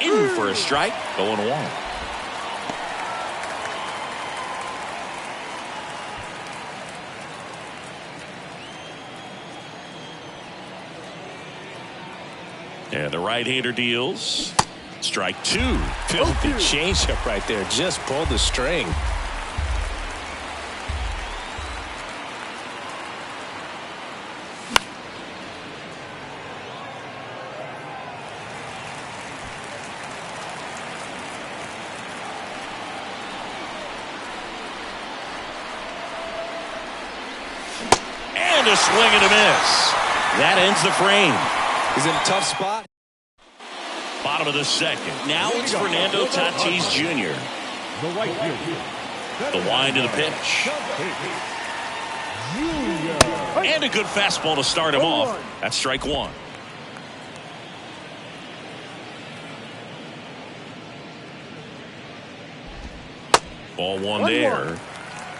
In for a strike. 0-1. And the right-hander deals. Strike 2. Filthy changeup right there. Just pulled the string. And a swing and a miss. That ends the frame. He's in a tough spot. Bottom of the second. Now it's Fernando Tatis Jr. The wind to the pitch. And a good fastball to start him off. That's strike 1. Ball 1 there.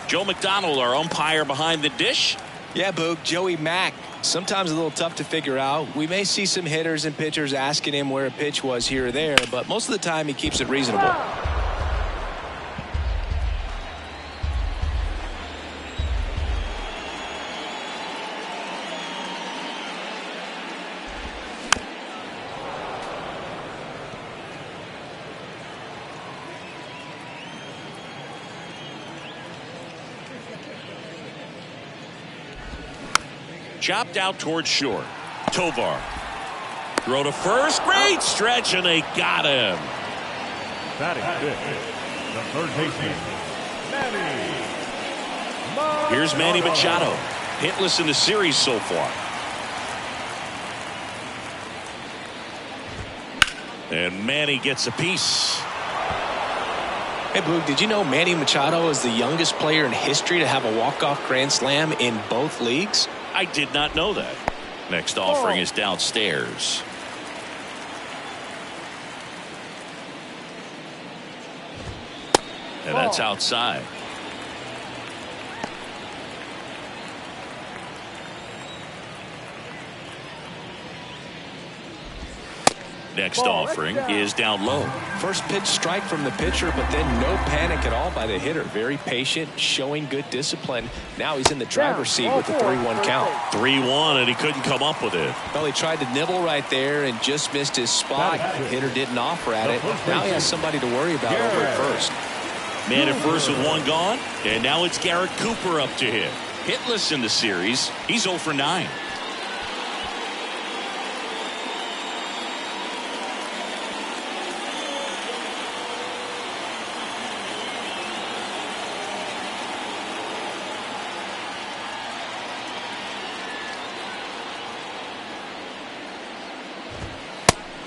Joe McDonald, our umpire behind the dish. Yeah, Boog, Joey Mack. Sometimes a little tough to figure out. We may see some hitters and pitchers asking him where a pitch was here or there, but most of the time he keeps it reasonable. Chopped out towards short. Tovar. Throw to first. Great stretch, and they got him. Batting fifth, the third baseman, Manny. Here's Manny Machado. Hitless in the series so far. And Manny gets a piece. Hey, Boog, did you know Manny Machado is the youngest player in history to have a walk-off grand slam in both leagues? I did not know that. Next offering is downstairs. And that's outside. Next offering is down low. First pitch strike from the pitcher, but then no panic at all by the hitter. Very patient, showing good discipline. Now he's in the driver's seat with the 3-1 count. 3-1, and he couldn't come up with it. Well, he tried to nibble right there and just missed his spot. The hitter didn't offer at it. Now he has somebody to worry about over at first. Man at first with 1 gone, and now it's Garrett Cooper up to hit. Hitless in the series. He's 0 for 9.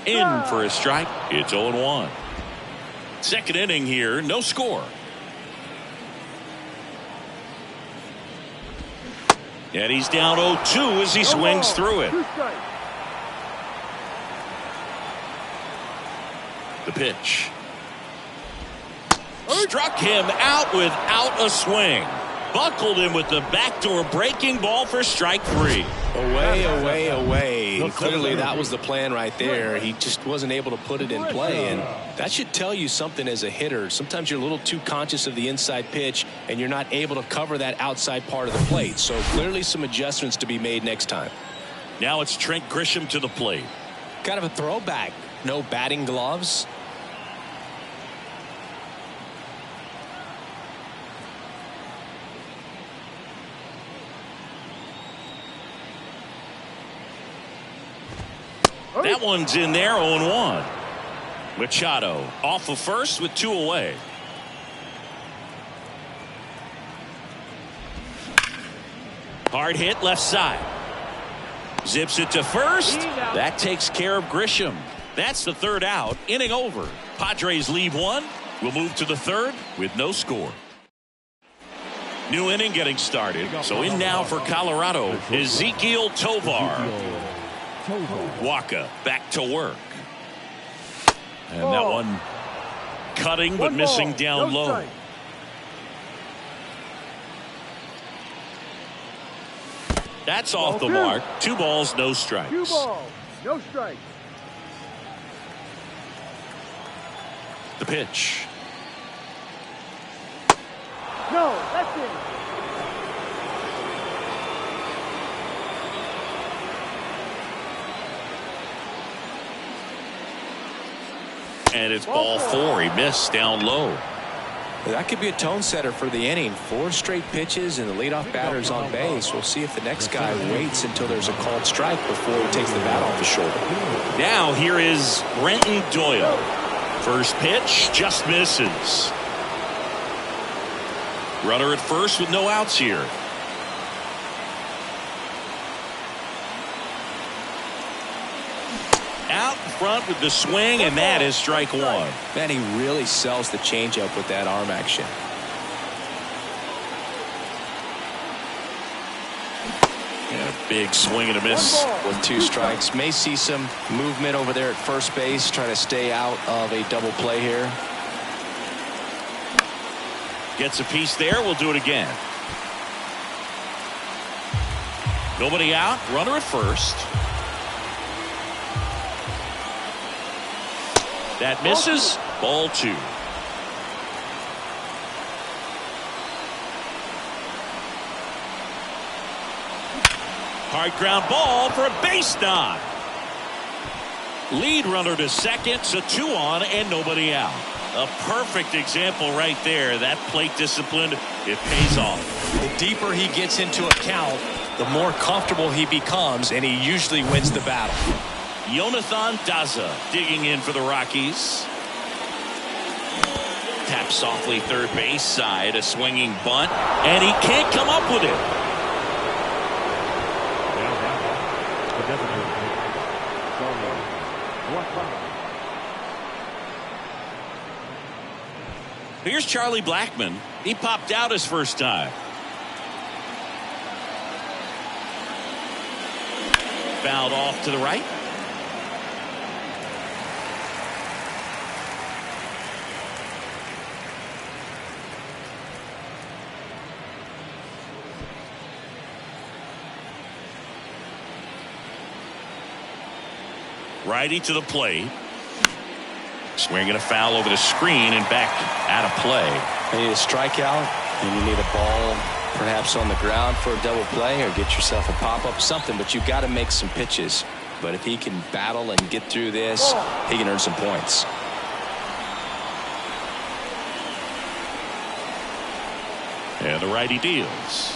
In for a strike. It's 0-1. Second inning here, no score. And he's down 0-2 as he swings through it. The pitch. Struck him out without a swing. Buckled him with the backdoor breaking ball for strike 3. Away, away, away. Clearly that was the plan right there. He just wasn't able to put it in play, and that should tell you something as a hitter. Sometimes you're a little too conscious of the inside pitch and you're not able to cover that outside part of the plate. So clearly some adjustments to be made next time. Now it's Trent Grisham to the plate. Kind of a throwback. No batting gloves. That one's in there, 0-1. Machado off of first with 2 away. Hard hit left side. Zips it to first. That takes care of Grisham. That's the 3rd out. Inning over. Padres leave 1. We'll move to the 3rd with no score. New inning getting started. So in now for Colorado, Ezequiel Tovar. Waka back to work. And that one cutting but missing down low. That's off the mark. 2 balls, no strikes. 2 balls, no strikes. The pitch. No, that's it. And it's ball 4. He missed down low. That could be a tone setter for the inning. 4 straight pitches and the leadoff batter's on base. We'll see if the next guy waits until there's a called strike before he takes the bat off his shoulder. Now here is Brenton Doyle. First pitch just misses. Runner at first with no outs here. Out in front with the swing, and that is strike 1. Man, he really sells the changeup with that arm action. And a big swing and a miss. With 2 strikes. May see some movement over there at first base, trying to stay out of a double play here. Gets a piece there. We'll do it again. Nobody out. Runner at first. That misses. Ball 2. Hard ground ball for a base knock. Lead runner to second, so 2 on and nobody out. A perfect example right there. That plate discipline, it pays off. The deeper he gets into a count, the more comfortable he becomes, and he usually wins the battle. Jonathan Daza digging in for the Rockies. Tap softly third base side, a swinging bunt, and he can't come up with it. Here's Charlie Blackmon. He popped out his first time. Fouled off to the right. Righty to the plate. Swinging a foul over the screen and back out of play. You need a strikeout, and you need a ball perhaps on the ground for a double play, or get yourself a pop-up, something, but you've got to make some pitches. But if he can battle and get through this, he can earn some points. And the righty deals.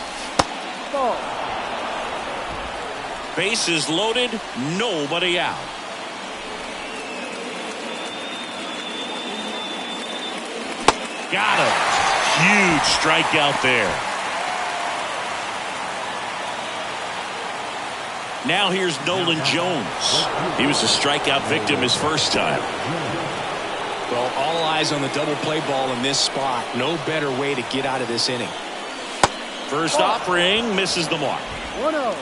Bases loaded, nobody out. Got him. Huge strikeout there. Now here's Nolan Jones. He was a strikeout victim his first time. Well, all eyes on the double play ball in this spot. No better way to get out of this inning. First offering misses the mark. 1-0.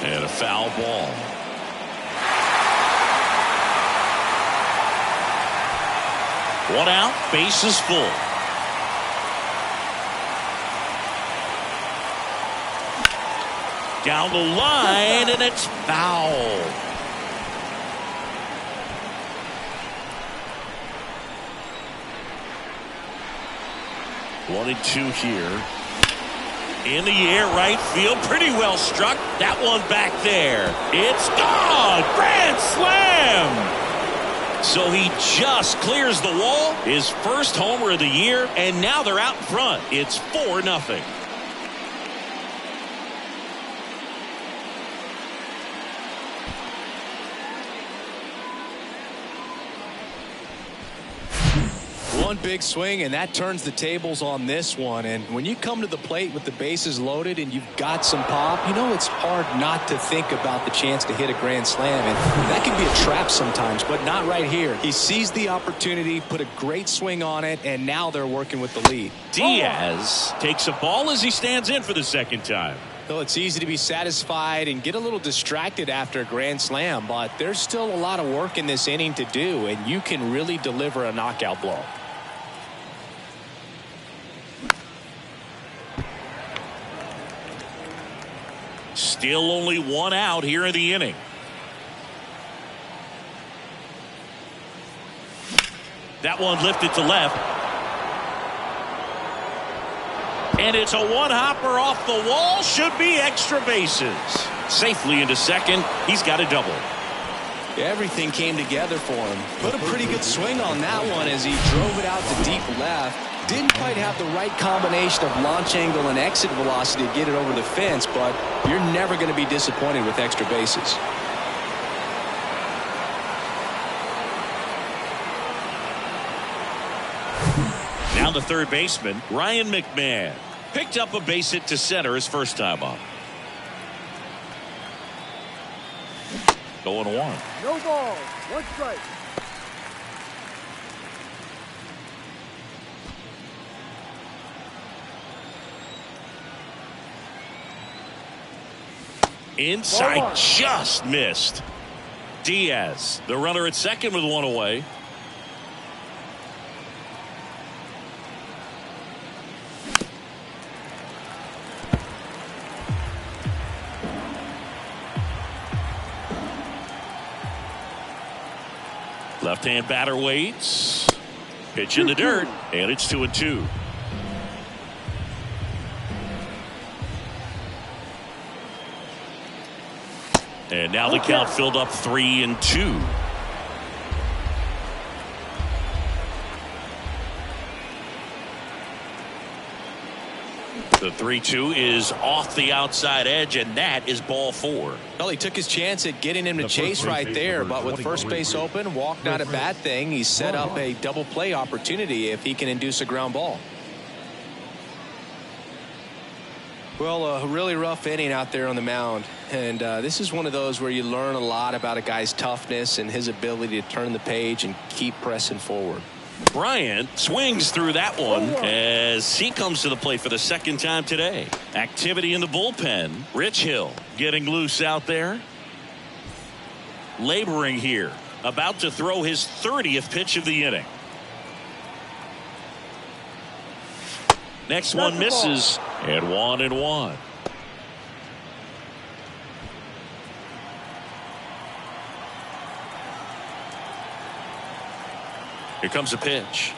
And a foul ball. One out, bases full. Down the line, and it's foul. One and 2 here. In the air, right field, pretty well struck. That one back there. It's gone! Grand slam! So he just clears the wall. His first homer of the year, and now they're out in front. It's 4-0. One big swing, and that turns the tables on this one. And when you come to the plate with the bases loaded and you've got some pop, you know it's hard not to think about the chance to hit a grand slam. And that can be a trap sometimes, but not right here. He sees the opportunity, put a great swing on it, and now they're working with the lead. Diaz takes a ball as he stands in for the second time. Well, it's easy to be satisfied and get a little distracted after a grand slam, but there's still a lot of work in this inning to do, and you can really deliver a knockout blow. Still only one out here in the inning. That one lifted to left. And it's a one-hopper off the wall. Should be extra bases. Safely into second. He's got a double. Everything came together for him. Put a pretty good swing on that one as he drove it out to deep left. Didn't quite have the right combination of launch angle and exit velocity to get it over the fence, but you're never going to be disappointed with extra bases. Now the third baseman, Ryan McMahon. Picked up a base hit to center his first time up. Going one. No ball. One strike. Inside, just missed. Diaz, the runner at second with one away. Left-hand batter waits. Pitch in the dirt, and it's 2-2. And now the count filled up 3-2. The 3-2 is off the outside edge, and that is ball 4. Well, he took his chance at getting him to chase right there, but with first base open, walk not a bad thing. He set up a double play opportunity if he can induce a ground ball. Well, a really rough inning out there on the mound, and this is one of those where you learn a lot about a guy's toughness and his ability to turn the page and keep pressing forward. Bryant swings through that one as he comes to the plate for the second time today. Activity in the bullpen. Rich Hill getting loose out there. Laboring here. About to throw his 30th pitch of the inning. Next one misses. And 1-1. Here comes a pitch.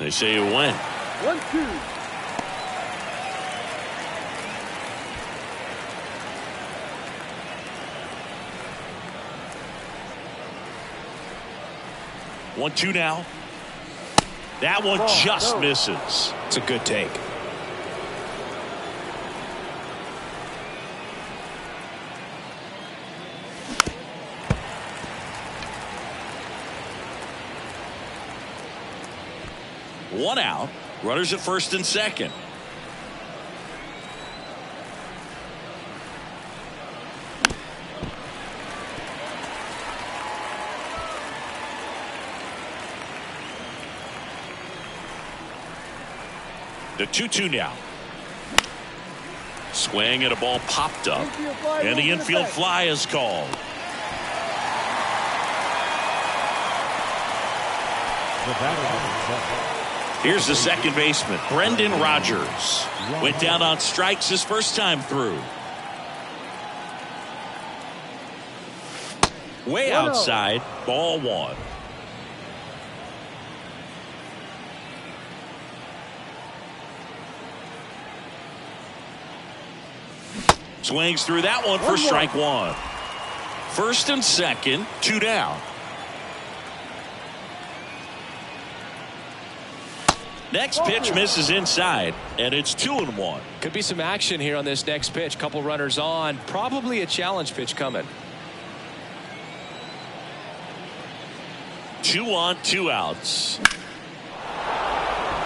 They say it went. 1-2. One, two now. That one just misses. It's a good take. One out. Runners at first and second. The 2-2 now. Swing and a ball popped up. And the infield fly is called. Here's the second baseman, Brendan Rodgers. Went down on strikes his first time through. Way outside, ball 1. Swings through that one for strike 1. First and second, 2 down. Next pitch misses inside, and it's 2-1. Could be some action here on this next pitch. Couple runners on. Probably a challenge pitch coming. 2 on, 2 outs.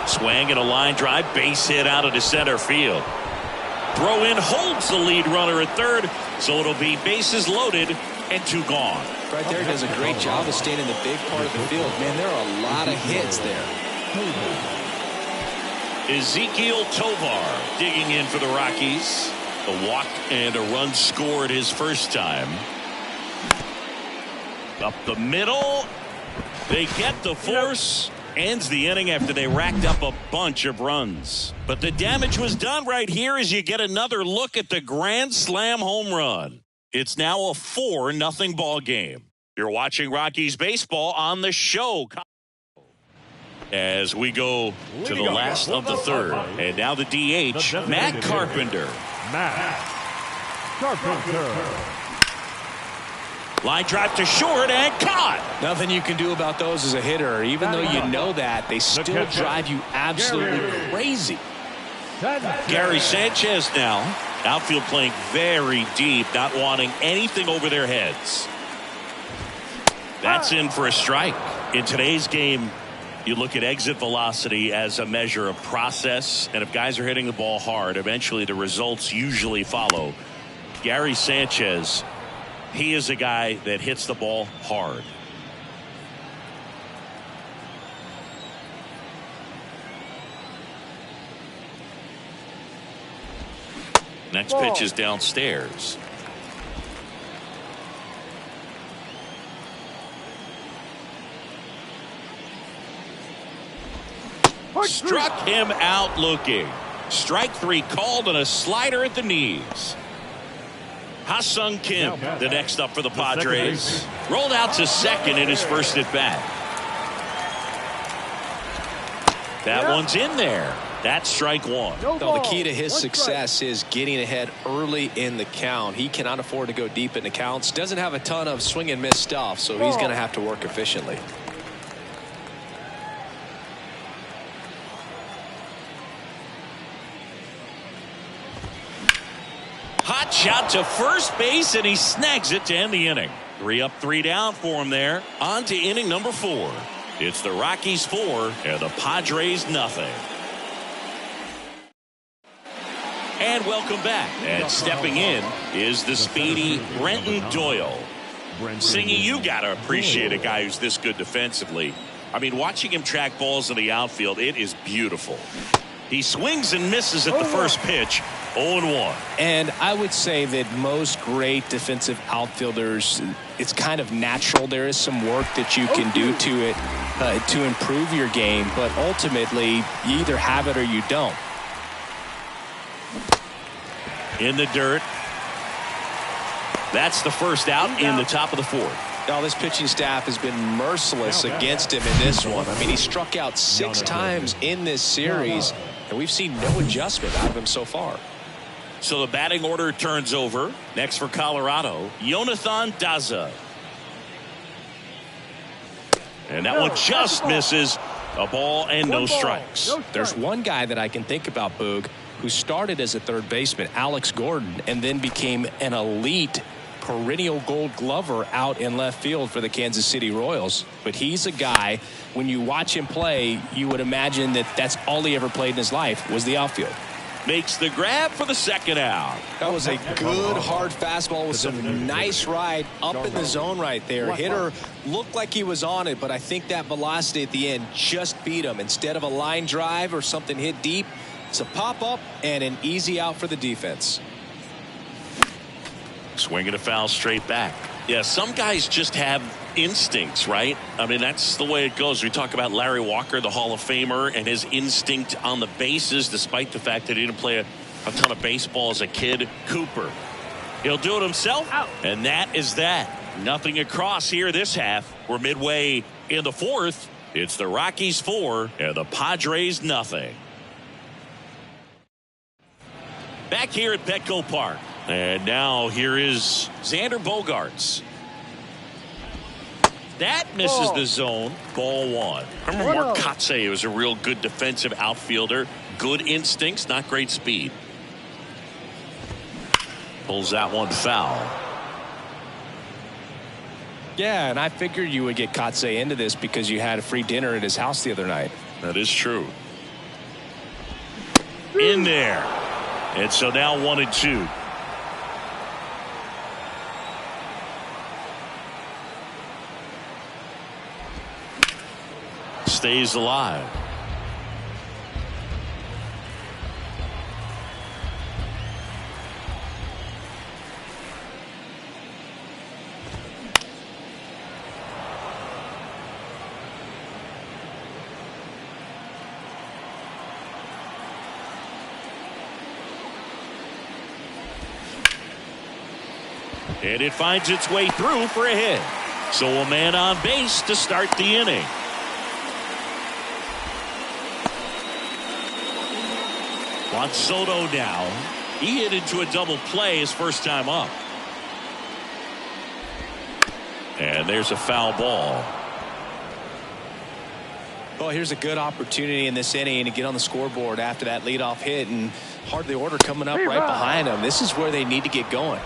Swing and a line drive, base hit out into center field. Throw in holds the lead runner at third, so it'll be bases loaded and 2 gone. Right there does a great job of staying in the big part of the field. Man, there are a lot of hits there. Ezequiel Tovar digging in for the Rockies. A walk and a run scored his first time. Up the middle. They get the force, ends the inning after they racked up a bunch of runs. But the damage was done right here as you get another look at the grand slam home run. It's now a 4-0 ball game. You're watching Rockies baseball on the show. As we go to the last of the third. And now the DH, Matt Carpenter. Matt Carpenter. Line drive to short and caught. Nothing you can do about those as a hitter. Even though you know that, they still drive you absolutely crazy. Gary Sanchez now. Outfield playing very deep, not wanting anything over their heads. That's in for a strike. In today's game, you look at exit velocity as a measure of process, and if guys are hitting the ball hard, eventually the results usually follow. Gary Sanchez, he is a guy that hits the ball hard. Next pitch is downstairs. Struck him out looking. Strike 3 called on a slider at the knees. Ha-Sung Kim, the next up for the Padres. Rolled out to second in his first at bat. That one's in there. That's strike 1. The key to his success is getting ahead early in the count. He cannot afford to go deep in the counts. Doesn't have a ton of swing and miss stuff, so he's going to have to work efficiently. Hot shot to first base, and he snags it to end the inning. 3 up, 3 down for him there. On to inning number 4. It's the Rockies 4 and the Padres nothing. And welcome back. And stepping in is the speedy Brenton Doyle. Singy, you got to appreciate a guy who's this good defensively. I mean, watching him track balls in the outfield, it is beautiful. He swings and misses at the first pitch. 0-1. And I would say that most great defensive outfielders, it's kind of natural. There is some work that you can do to it to improve your game, but ultimately you either have it or you don't. In the dirt. That's the first out in the top of the 4th. Now this pitching staff has been merciless against him in this one. I mean, he struck out 6 times in this series, and we've seen no adjustment out of him so far. So the batting order turns over. Next for Colorado, Jonathan Daza. And that one just misses. A ball and no strikes. There's one guy that I can think about, Boog, who started as a third baseman, Alex Gordon, and then became an elite perennial Gold Glover out in left field for the Kansas City Royals. But he's a guy, when you watch him play, you would imagine that that's all he ever played in his life was the outfield. Makes the grab for the second out. That was a good hard fastball with some nice ride up in the zone right there. Hitter looked like he was on it, but I think that velocity at the end just beat him. Instead of a line drive or something hit deep, it's a pop-up and an easy out for the defense. Swinging a foul straight back. Yeah, some guys just have instincts, right? I mean, that's the way it goes. We talk about Larry Walker, the Hall of Famer, and his instinct on the bases, despite the fact that he didn't play a ton of baseball as a kid. Cooper, he'll do it himself, and that is that. Nothing across here this half. We're midway in the 4th. It's the Rockies 4 and the Padres nothing. Back here at Petco Park. And now here is Xander Bogaerts. That misses the zone. Ball 1. I remember Mark Kotsay was a real good defensive outfielder. Good instincts, not great speed. Pulls that one foul. Yeah, and I figured you would get Kotsay into this because you had a free dinner at his house the other night. That is true. In there. And so now 1-2. Stays alive. And it finds its way through for a hit. So a man on base to start the inning. Juan Soto now. He hit into a double play his first time up. And there's a foul ball. Well, here's a good opportunity in this inning to get on the scoreboard after that leadoff hit, and hard the order coming up right behind them. This is where they need to get going.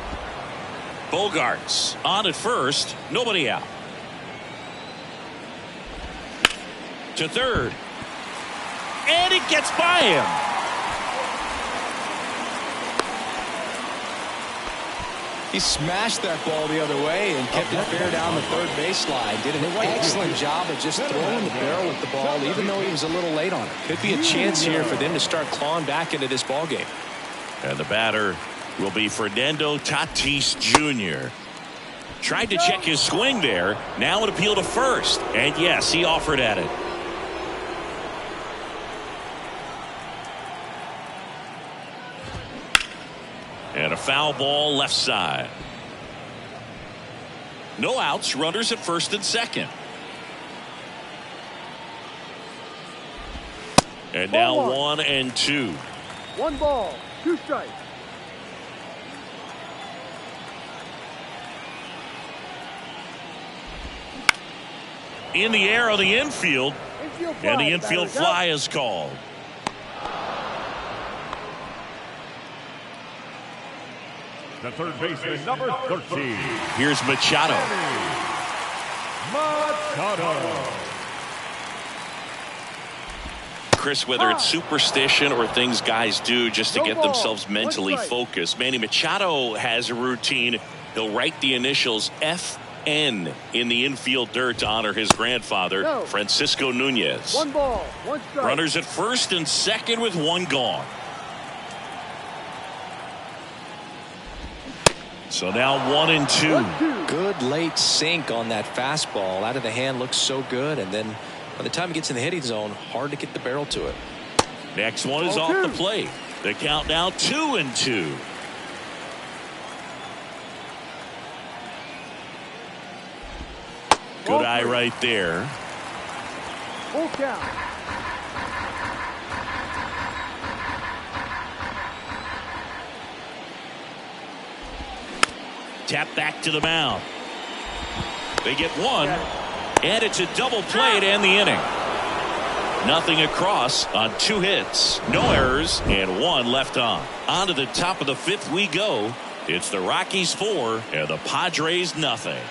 Bogarts on at first, nobody out. To third. And it gets by him. He smashed that ball the other way and kept it fair down the third baseline. Did an excellent job of just throwing the barrel with the ball, even though he was a little late on it. Could be a chance here for them to start clawing back into this ball game. And the batter will be Fernando Tatis Jr. Tried to check his swing there. Now an appeal to first. And yes, he offered at it. And a foul ball left side. No outs, runners at first and second. And now 1 and 2. 1 ball, 2 strikes. In the air on the infield. And the infield fly is called. The third baseman, number 13. Here's Machado. Chris, whether it's superstition or things guys do just to get themselves mentally focused, Manny Machado has a routine. He'll write the initials FN in the infield dirt to honor his grandfather, Francisco Nunez. 1 ball, 1 strike. Runners at first and second with 1 gone. So now 1 and 2. Good late sink on that fastball. Out of the hand looks so good, and then by the time it gets in the hitting zone, hard to get the barrel to it. Next one is off the plate. The count now 2 and 2. Good eye right there. Full count. Tap back to the mound. They get 1, and it's a double play to end the inning. Nothing across on 2 hits, no errors, and 1 left on. On to the top of the 5th we go. It's the Rockies 4 and the Padres nothing.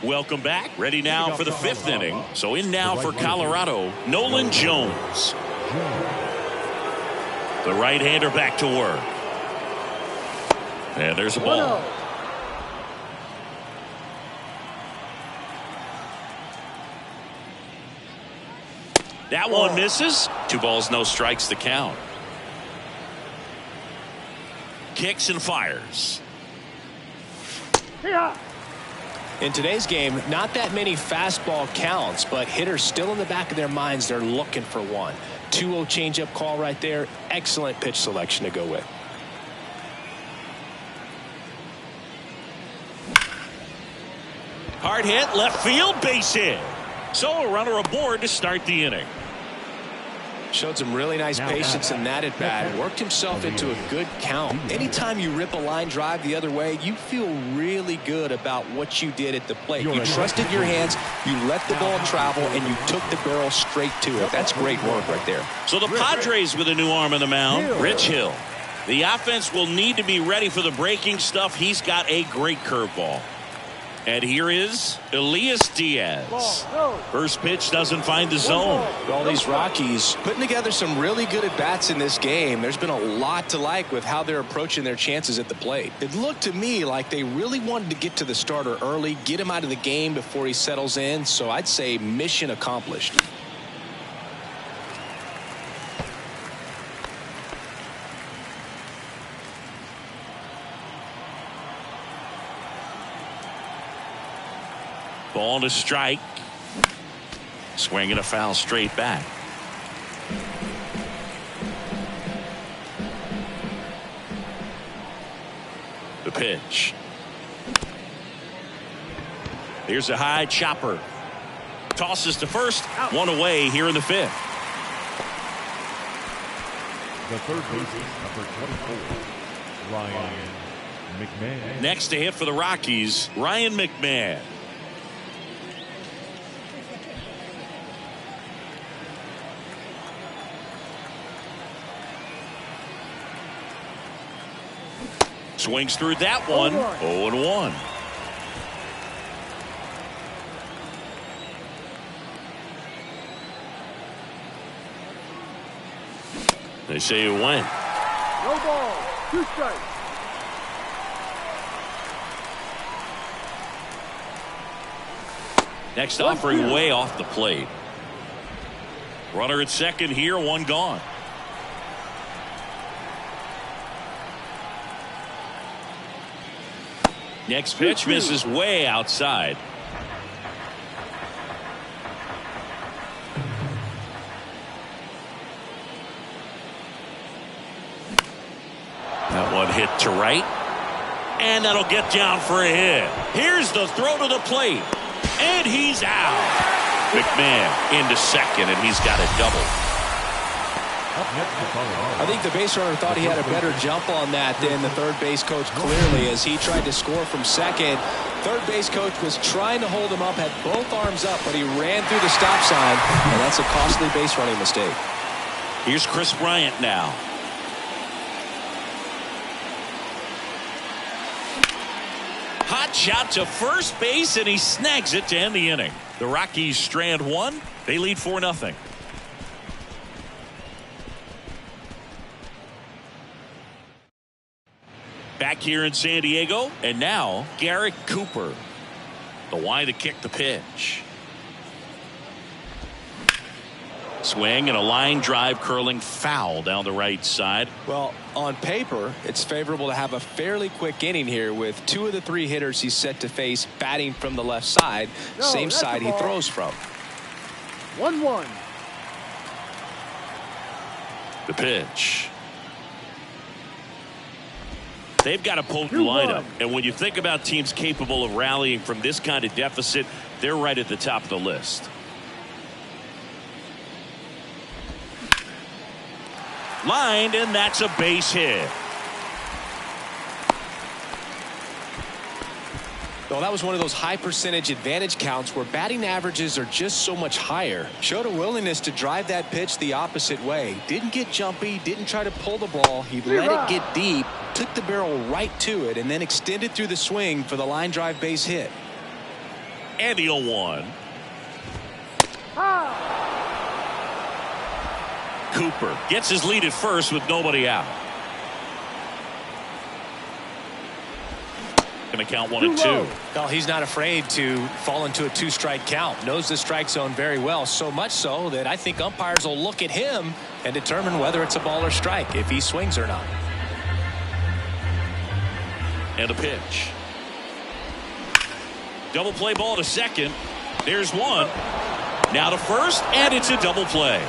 Welcome back. Ready now for the 5th inning. So in now for Colorado, Nolan Jones. The right-hander back to work. And there's a ball. That one misses. 2 balls, no strikes to count. Kicks and fires. Yeah. In today's game, not that many fastball counts, but hitters still in the back of their minds, they're looking for one. 2-0 changeup call right there. Excellent pitch selection to go with. Hard hit, left field, base hit. So a runner aboard to start the inning. Showed some really nice patience in that at bat. Worked himself into a good count. Anytime you rip a line drive the other way, you feel really good about what you did at the plate. You trusted your hands, you let the ball travel, and you took the barrel straight to it. That's great work right there. So the Padres with a new arm on the mound, Rich Hill. The offense will need to be ready for the breaking stuff. He's got a great curveball. And here is Elias Diaz. First pitch doesn't find the zone. All these Rockies putting together some really good at-bats in this game. There's been a lot to like with how they're approaching their chances at the plate. It looked to me like they really wanted to get to the starter early, get him out of the game before he settles in. So I'd say mission accomplished. Ball to strike. Swinging a foul straight back. pitch. Here's a high chopper. Tosses to first. One away here in the fifth. The third baseman, number 24, Ryan McMahon. Next to hit for the Rockies, Ryan McMahon. Swings through that one. 0-1. They say it went. No ball. 2 strikes. Next offering way off the plate. Runner at second here, one gone. Next pitch misses way outside. That one hit to right. And that'll get down for a hit. Here's the throw to the plate. And he's out. McMahon into second, and he's got a double. I think the base runner thought he had a better jump on that than the third base coach clearly as he tried to score from second. Third base coach was trying to hold him up, had both arms up, but he ran through the stop sign, and that's a costly base running mistake. Here's Chris Bryant now. Hot shot to first base, and he snags it to end the inning. The Rockies strand one. They lead 4-0. Back here in San Diego, and now Garrett Cooper. The wide to kick the pitch. Swing and a line drive curling foul down the right side. Well, on paper, it's favorable to have a fairly quick inning here with 2 of the 3 hitters he's set to face batting from the left side, same side he throws from. 1-1. The pitch. They've got a potent lineup, and when you think about teams capable of rallying from this kind of deficit, they're right at the top of the list. Lined, and that's a base hit. Well, that was one of those high percentage advantage counts where batting averages are just so much higher. Showed a willingness to drive that pitch the opposite way. Didn't get jumpy, didn't try to pull the ball. He let it get deep, took the barrel right to it, and then extended through the swing for the line drive base hit. And the 0-1. Cooper gets his lead at first with nobody out. Going to count 1 and 2. Well, he's not afraid to fall into a 2-strike count. Knows the strike zone very well, so much so that I think umpires will look at him and determine whether it's a ball or strike, if he swings or not. And a pitch. Double play ball to second. There's one. Now to first, and it's a double play.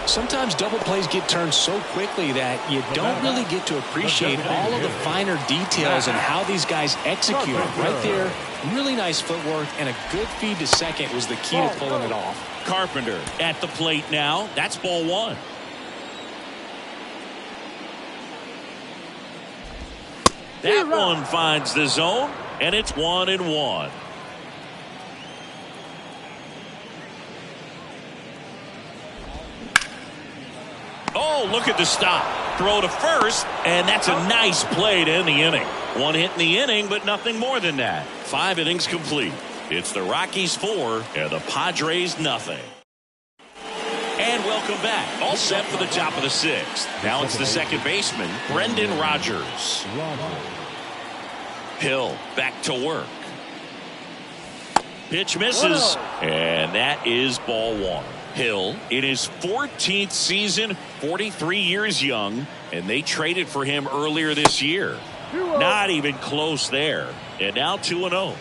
Sometimes double plays get turned so quickly that you don't really get to appreciate all of the finer details and how these guys execute it. Right there, really nice footwork, and a good feed to second was the key to pulling it off. Carpenter at the plate now. That's ball 1. That one finds the zone, and it's 1 and 1. Oh, look at the stop. Throw to first, and that's a nice play to end the inning. 1 hit in the inning, but nothing more than that. 5 innings complete. It's the Rockies 4 and the Padres nothing. And welcome back. All set for the top of the 6th. Now it's the second baseman, Brendan Rodgers. Hill back to work. Pitch misses, and that is ball 1. Hill in his 14th season, 43 years young, and they traded for him earlier this year. Not even close there. And now 2-0.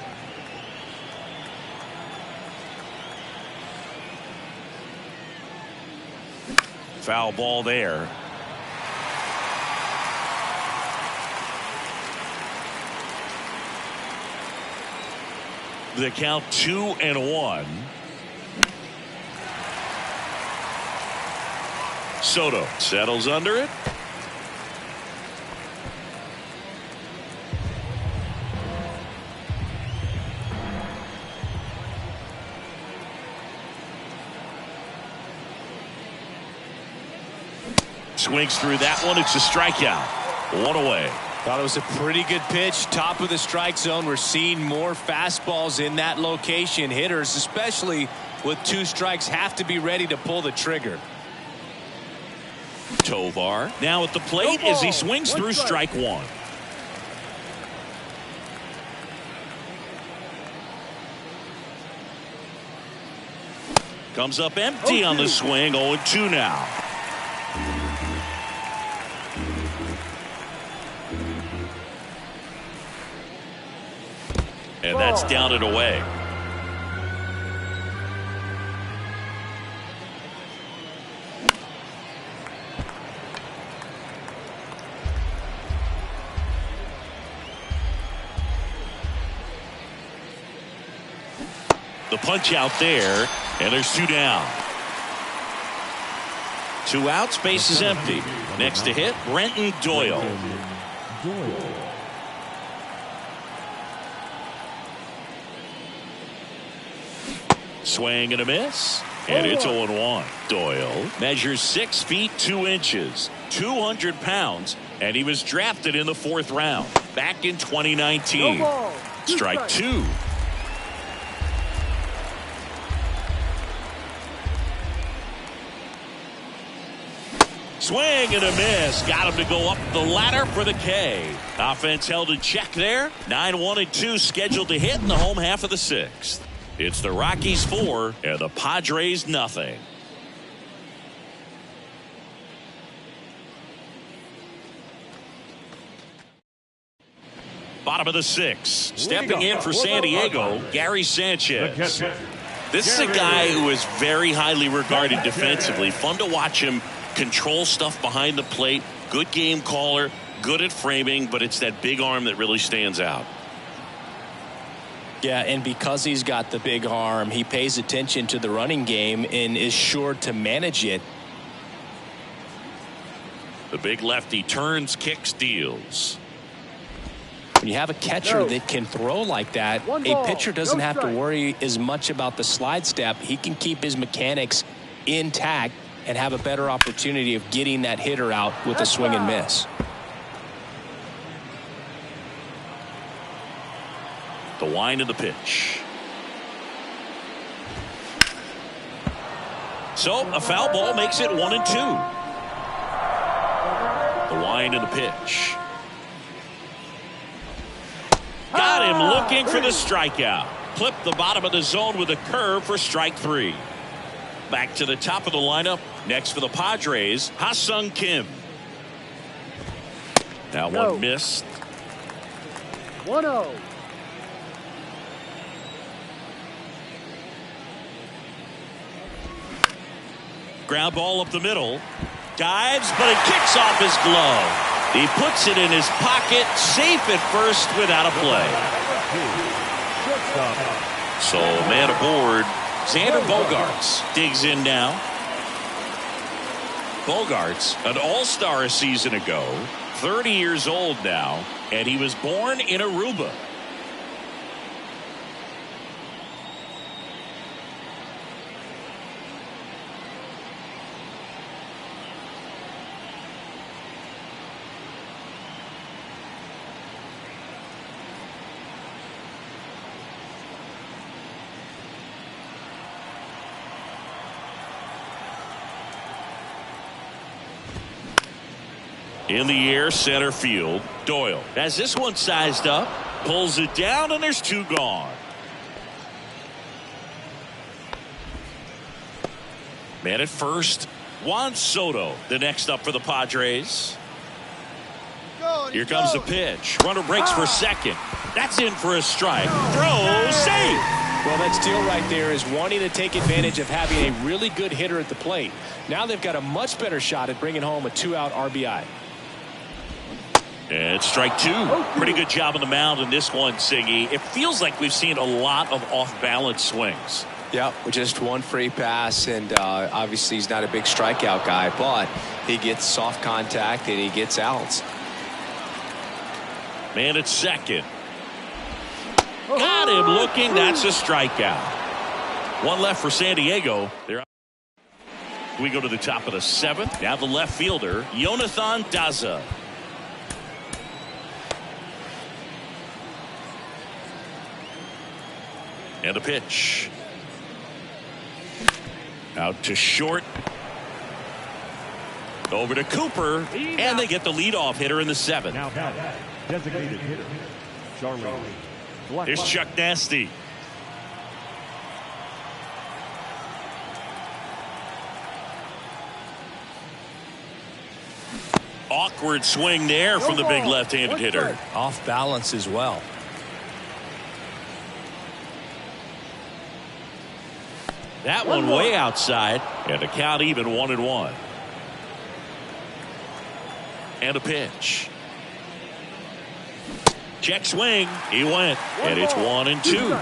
Foul ball there. The count 2-1. Soto settles under it. Swings through that one. It's a strikeout. One away. Thought it was a pretty good pitch. Top of the strike zone. We're seeing more fastballs in that location. Hitters, especially with 2 strikes, have to be ready to pull the trigger. Tovar now at the plate as he swings through strike 1. Comes up empty on the swing. 0-2 now. And that's down and away. The punch out there, and there's 2 down. 2 outs, base is empty. Next to hit, Brenton Doyle. Swing and a miss, and it's 0-1. Doyle measures 6 feet 2 inches, 200 pounds, and he was drafted in the 4th round back in 2019. Strike 2. Swing and a miss. Got him to go up the ladder for the K. Offense held in check there. 9-1-2 scheduled to hit in the home half of the 6th. It's the Rockies 4 and the Padres nothing. Bottom of the 6th. Stepping in for San Diego, Gary Sanchez. This is a guy who is very highly regarded defensively. Fun to watch him control stuff behind the plate. Good game caller, good at framing, but it's that big arm that really stands out. Yeah, and because he's got the big arm, he pays attention to the running game and is sure to manage it. The big lefty turns, kicks, deals. When you have a catcher that can throw like that, a pitcher doesn't have to worry as much about the slide step. He can keep his mechanics intact and have a better opportunity of getting that hitter out with a swing and miss. The wind of the pitch. So a foul ball makes it 1-2. The wind of the pitch. Got him looking for the strikeout. Clipped the bottom of the zone with a curve for strike 3. Back to the top of the lineup. Next for the Padres, Ha-Seong Kim. Now one missed. 1-0. Ground ball up the middle. Dives, but it kicks off his glove. He puts it in his pocket, safe at first without a play. So man aboard, Xander Bogaerts digs in now. Bogaerts, an all-star a season ago, 30 years old now, and he was born in Aruba. In the air, center field. Doyle has this one sized up, pulls it down, and there's 2 gone. Man at first, Juan Soto, the next up for the Padres. Here comes the pitch. Runner breaks for second. That's in for a strike. Throw, safe. Well, that steal right there is wanting to take advantage of having a really good hitter at the plate. Now they've got a much better shot at bringing home a 2-out RBI. And strike two. Pretty good job on the mound in this one, Siggy. It feels like we've seen a lot of off-balance swings. Yep, just one free pass, and obviously he's not a big strikeout guy, but he gets soft contact and he gets outs. Man at second. Got him looking. That's a strikeout. One left for San Diego. We go to the top of the seventh. Now the left fielder, Jonathan Daza. And a pitch. Out to short. Over to Cooper. And they get the leadoff hitter in the seventh. Now designated hitter, Charlie. Here's Chuck Nasty. Awkward swing there from the big left-handed hitter. Off balance as well. That one way outside, and the count even 1-1. And a pitch. Check swing. He went, and it's 1-2.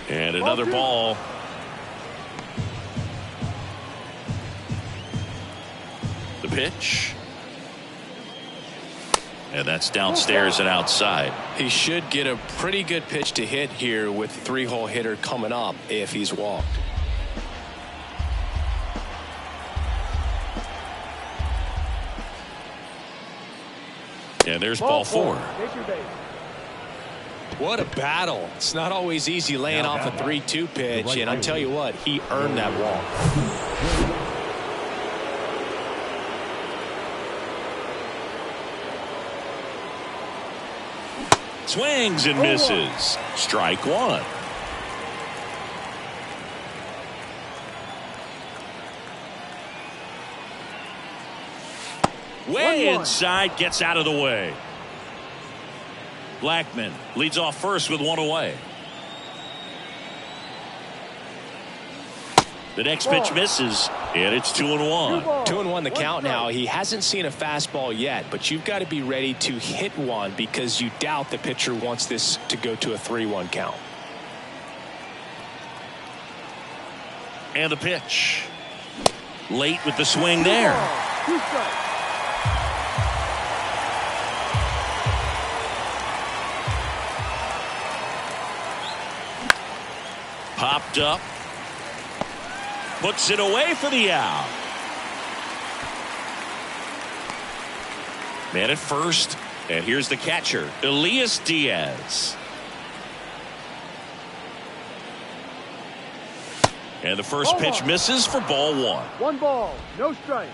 And another ball. The pitch. And that's downstairs and outside. He should get a pretty good pitch to hit here with three-hole hitter coming up if he's walked. And there's ball four. What a battle. It's not always easy laying off a 3-2 pitch, and I tell you what, he earned that walk. Swings and misses. Strike one. Way inside, gets out of the way. Blackman leads off first with one away. The next pitch misses, and it's 2-1. 2-1 the count now. He hasn't seen a fastball yet, but you've got to be ready to hit one because you doubt the pitcher wants this to go to a 3-1 count. And the pitch. Late with the swing there. Popped up. Puts it away for the out. Man at first. And here's the catcher, Elias Diaz. And the first pitch misses for ball one. 1 ball, no strike.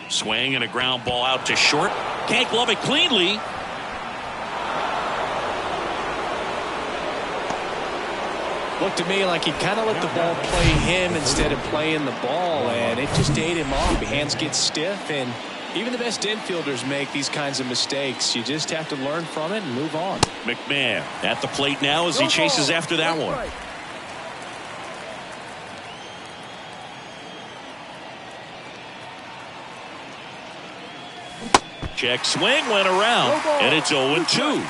Swing and a ground ball out to short. Can't glove it cleanly. Looked to me like he kind of let the ball play him instead of playing the ball, and it just ate him off. Hands get stiff, and even the best infielders make these kinds of mistakes. You just have to learn from it and move on. McMahon at the plate now as he chases after that one. Check swing went around, and it's 0-2.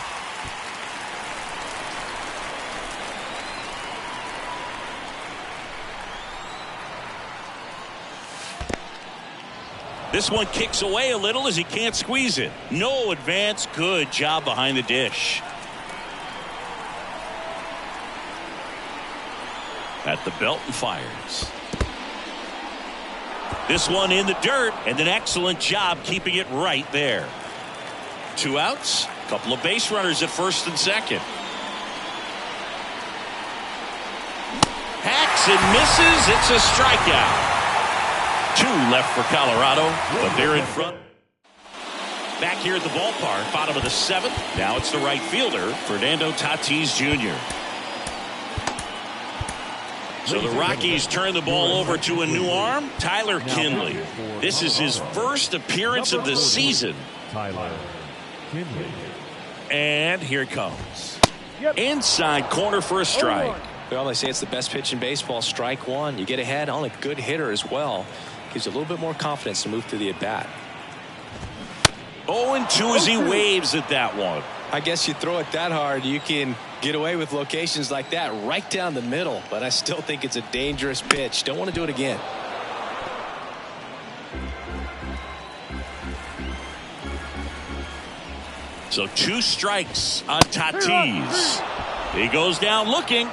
This one kicks away a little as he can't squeeze it. No advance. Good job behind the dish. At the belt and fires. This one in the dirt, and an excellent job keeping it right there. 2 outs, a couple of base runners at first and second. Hacks and misses. It's a strikeout. 2 left for Colorado, but they're in front. Back here at the ballpark, bottom of the 7th. Now it's the right fielder, Fernando Tatis Jr. So the Rockies turn the ball over to a new arm, Tyler Kinley. This is his first appearance of the season. Tyler Kinley. And here it comes. Yep. Inside corner for a strike. Well, they say it's the best pitch in baseball. Strike one. You get ahead on a good hitter as well. Gives you a little bit more confidence to move through the at-bat. 0-2 as he waves at that one. I guess you throw it that hard, you can get away with locations like that right down the middle. But I still think it's a dangerous pitch. Don't want to do it again. So 2 strikes on Tatis. He goes down looking.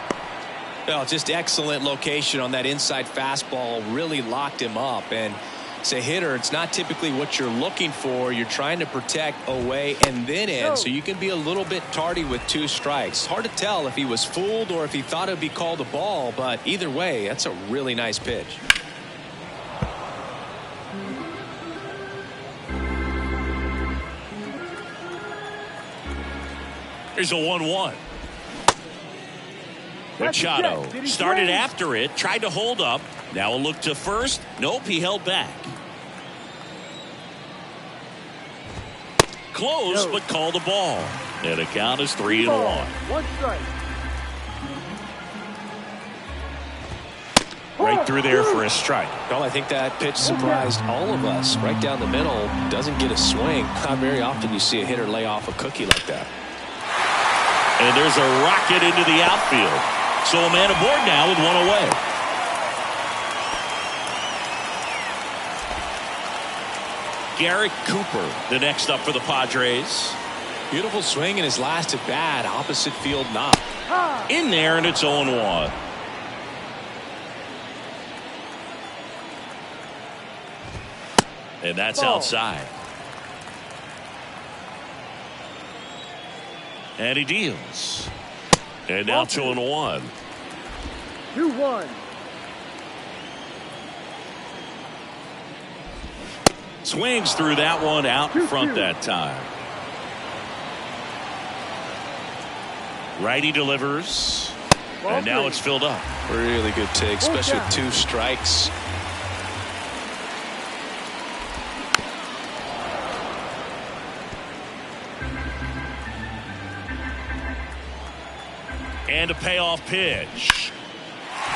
Well, just excellent location on that inside fastball. Really locked him up. And as a hitter, it's not typically what you're looking for. You're trying to protect away and then in. So you can be a little bit tardy with 2 strikes. Hard to tell if he was fooled or if he thought it would be called a ball. But either way, that's a really nice pitch. Here's a 1-1. Machado started after it, tried to hold up. Now a look to first. Nope, he held back. Close, but called the ball. And the count is 3-1. 1 strike. Right through there for a strike. Well, I think that pitch surprised all of us. Right down the middle, doesn't get a swing. Not very often you see a hitter lay off a cookie like that. And there's a rocket into the outfield. So a man aboard now with 1 away. Garrett Cooper, the next up for the Padres. Beautiful swing in his last at bat. Opposite field knock. In there, and it's 0-1. And that's outside. And he deals. And now 2-1. 2-1. Swings through that one out in front that time. Righty delivers. And now it's filled up. Really good take, especially with 2 strikes. And a payoff pitch.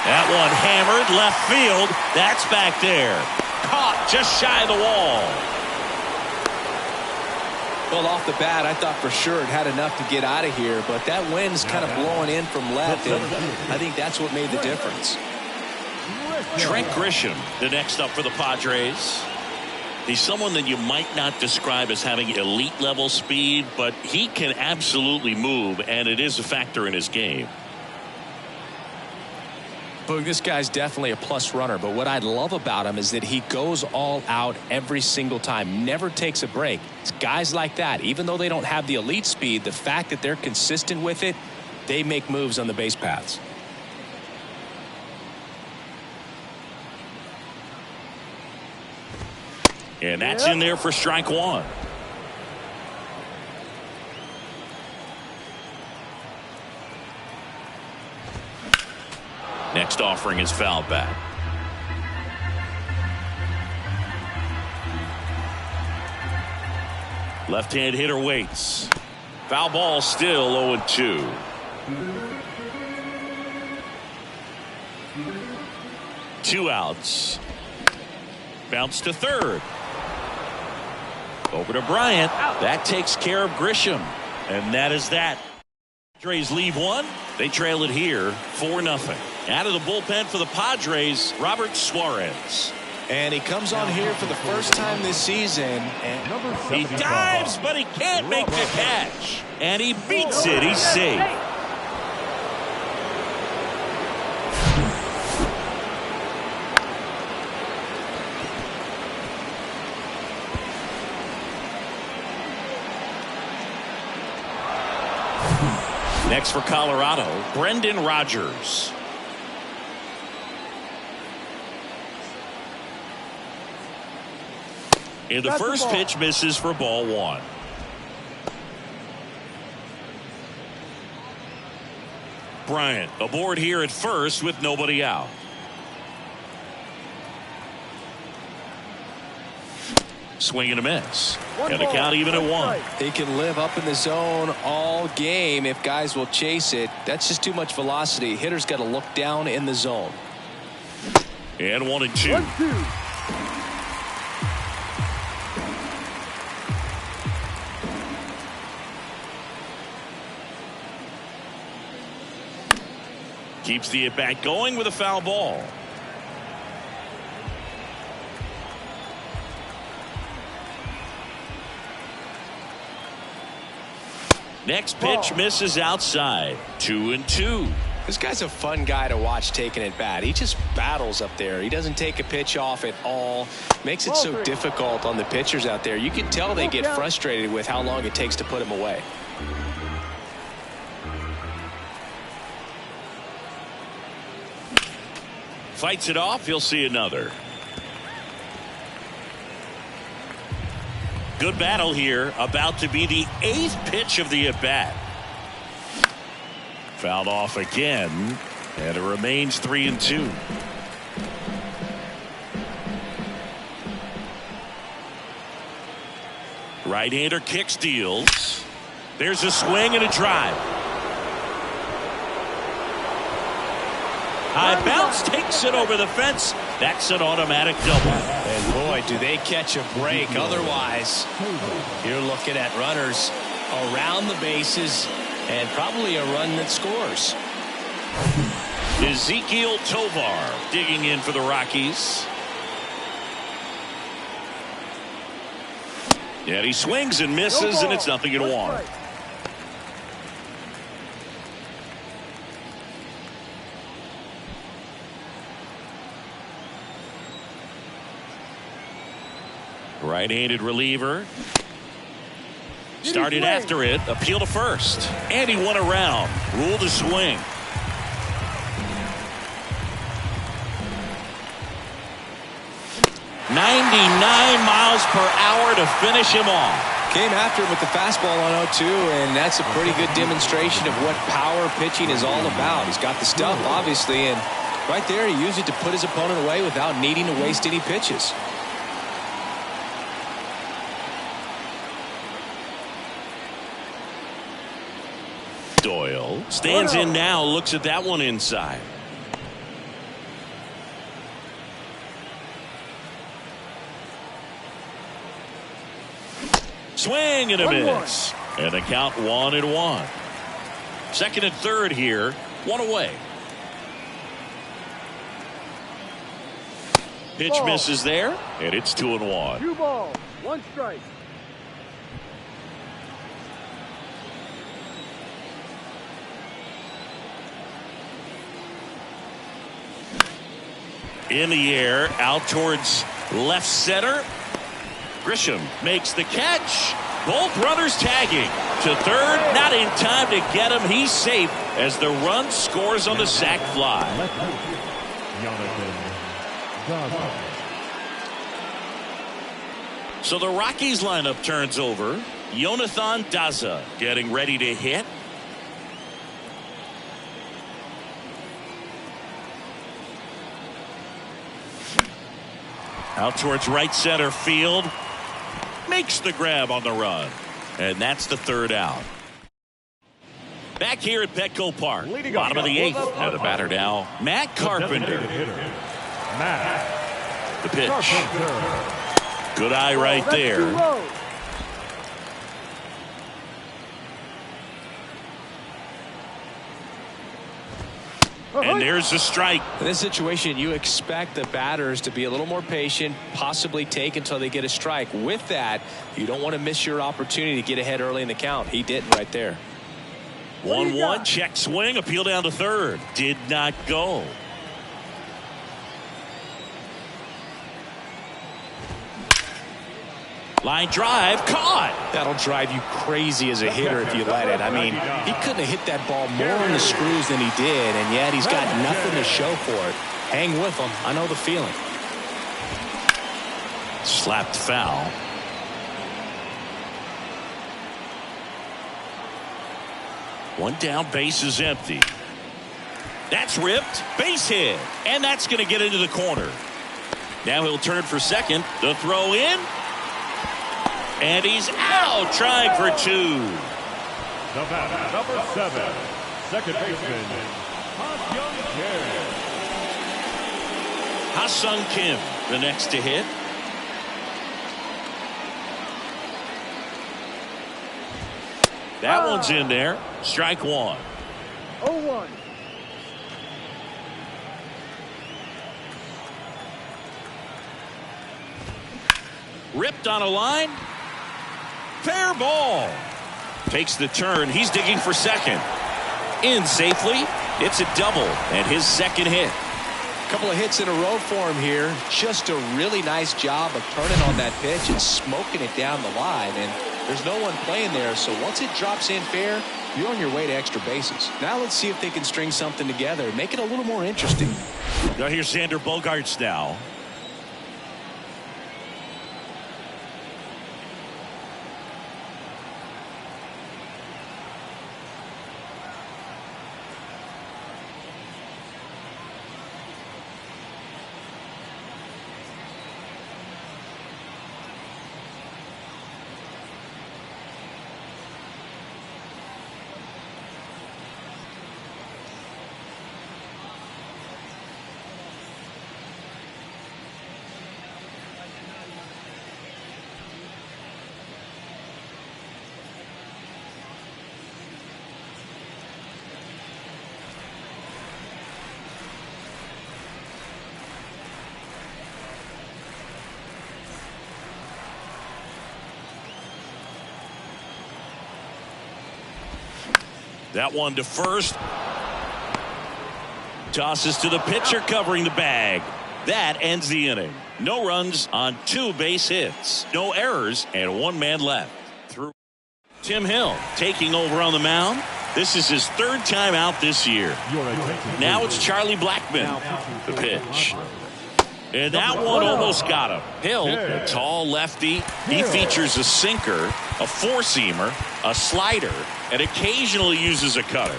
That one hammered left field. That's back there. Caught just shy of the wall. Well, off the bat, I thought for sure it had enough to get out of here, but that wind's kind of blowing in from left, and I think that's what made the difference. Trent Grisham, the next up for the Padres. He's someone that you might not describe as having elite level speed, but he can absolutely move, and it is a factor in his game. Boog, this guy's definitely a plus runner, but what I love about him is that he goes all out every single time, never takes a break. It's guys like that, even though they don't have the elite speed, the fact that they're consistent with it, they make moves on the base paths. And that's in there for strike 1. Next offering is fouled back. Left-hand hitter waits. Foul ball, still 0-2. Two outs. Bounce to third. Over to Bryant. That takes care of Grisham. And that is that. Padres leave 1. They trail it here 4-0. Out of the bullpen for the Padres, Robert Suarez. And he comes on here for the first time this season. And he dives, but he can't make the catch. And he beats it. He's safe. Next for Colorado, Brendan Rodgers. In the first pitch, misses for ball 1. Bryant aboard here at first with nobody out. Swing and a miss. One And the ball, count even at 1. strike. He can live up in the zone all game if guys will chase it. That's just too much velocity. Hitter's got to look down in the zone. And 1-2. 1-2. Keeps the at-bat going with a foul ball. Next pitch misses outside. 2-2. This guy's a fun guy to watch taking at bat. He just battles up there. He doesn't take a pitch off at all. Makes it so difficult on the pitchers out there. You can tell they get frustrated with how long it takes to put him away. Fights it off. He'll see another. Good battle here. About to be the 8th pitch of the at-bat. Fouled off again. And it remains 3-2. Right-hander kick steals. There's a swing and a drive. High bounce takes it over the fence. That's an automatic double. And boy, do they catch a break. Otherwise, you're looking at runners around the bases and probably a run that scores. Ezequiel Tovar digging in for the Rockies. And he swings and misses, and it's 0-1. Right-handed reliever. Started after it. Appeal to first. And he won around. Ruled a swing. mph to finish him off. Came after him with the fastball on 0-2, and that's a pretty good demonstration of what power pitching is all about. He's got the stuff, obviously, and right there he used it to put his opponent away without needing to waste any pitches. Doyle stands in now, looks at that one inside. Swing and a miss. And the count 1-1. Second and third here. One away. Pitch misses there, and it's 2-1. 2 balls, 1 strike. In the air, out towards left center. Grisham makes the catch. Both runners tagging to third. Not in time to get him. He's safe as the run scores on the sac fly. So the Rockies lineup turns over. Jonathan Daza getting ready to hit. Out towards right center field. Makes the grab on the run. And that's the third out. Back here at Petco Park. Bottom of the 8th. And the batter now, Matt Carpenter. The pitch. Good eye right there. And there's the strike. In this situation, you expect the batters to be a little more patient, possibly take until they get a strike. With that, you don't want to miss your opportunity to get ahead early in the count. He didn't right there. 1-1, check swing, appeal down to third. Did not go. Line drive, caught. That'll drive you crazy as a hitter if you let it. I mean, he couldn't have hit that ball more on the screws than he did, and yet he's got nothing to show for it. Hang with him. I know the feeling. Slapped foul. One down, base is empty. That's ripped, base hit, and that's going to get into the corner. Now he'll turn for second. The throw in. And he's out, trying for two. The batter, number 7, second baseman, Ha-Seong Kim. Ha-Seong Kim, the next to hit. That one's in there. Strike one. 0-1. Ripped on a line. Fair ball. Takes the turn. He's digging for second. In safely. It's a double and his second hit. A couple of hits in a row for him here. Just a really nice job of turning on that pitch and smoking it down the line. And there's no one playing there, so once it drops in fair, you're on your way to extra bases. Now let's see if they can string something together, make it a little more interesting. Now here's Xander Bogaerts now. That one to first. Tosses to the pitcher covering the bag. That ends the inning. No runs on 2 base hits. No errors and 1 man left. Through Tim Hill taking over on the mound. This is his 3rd time out this year. Now it's Charlie Blackmon. The pitch. And that one almost got him. Hill, a tall lefty. He features a sinker, a four-seamer, a slider, and occasionally uses a cutter.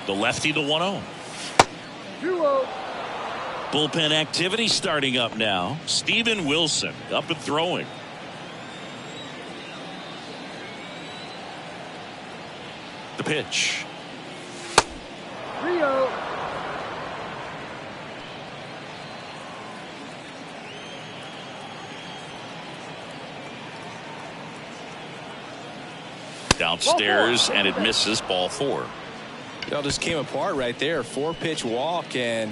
The lefty to 1-0. 2-0. Bullpen activity starting up now. Steven Wilson up and throwing. The pitch. 3-0. Downstairs, and it misses. Ball 4. It all just came apart right there. 4-pitch walk, and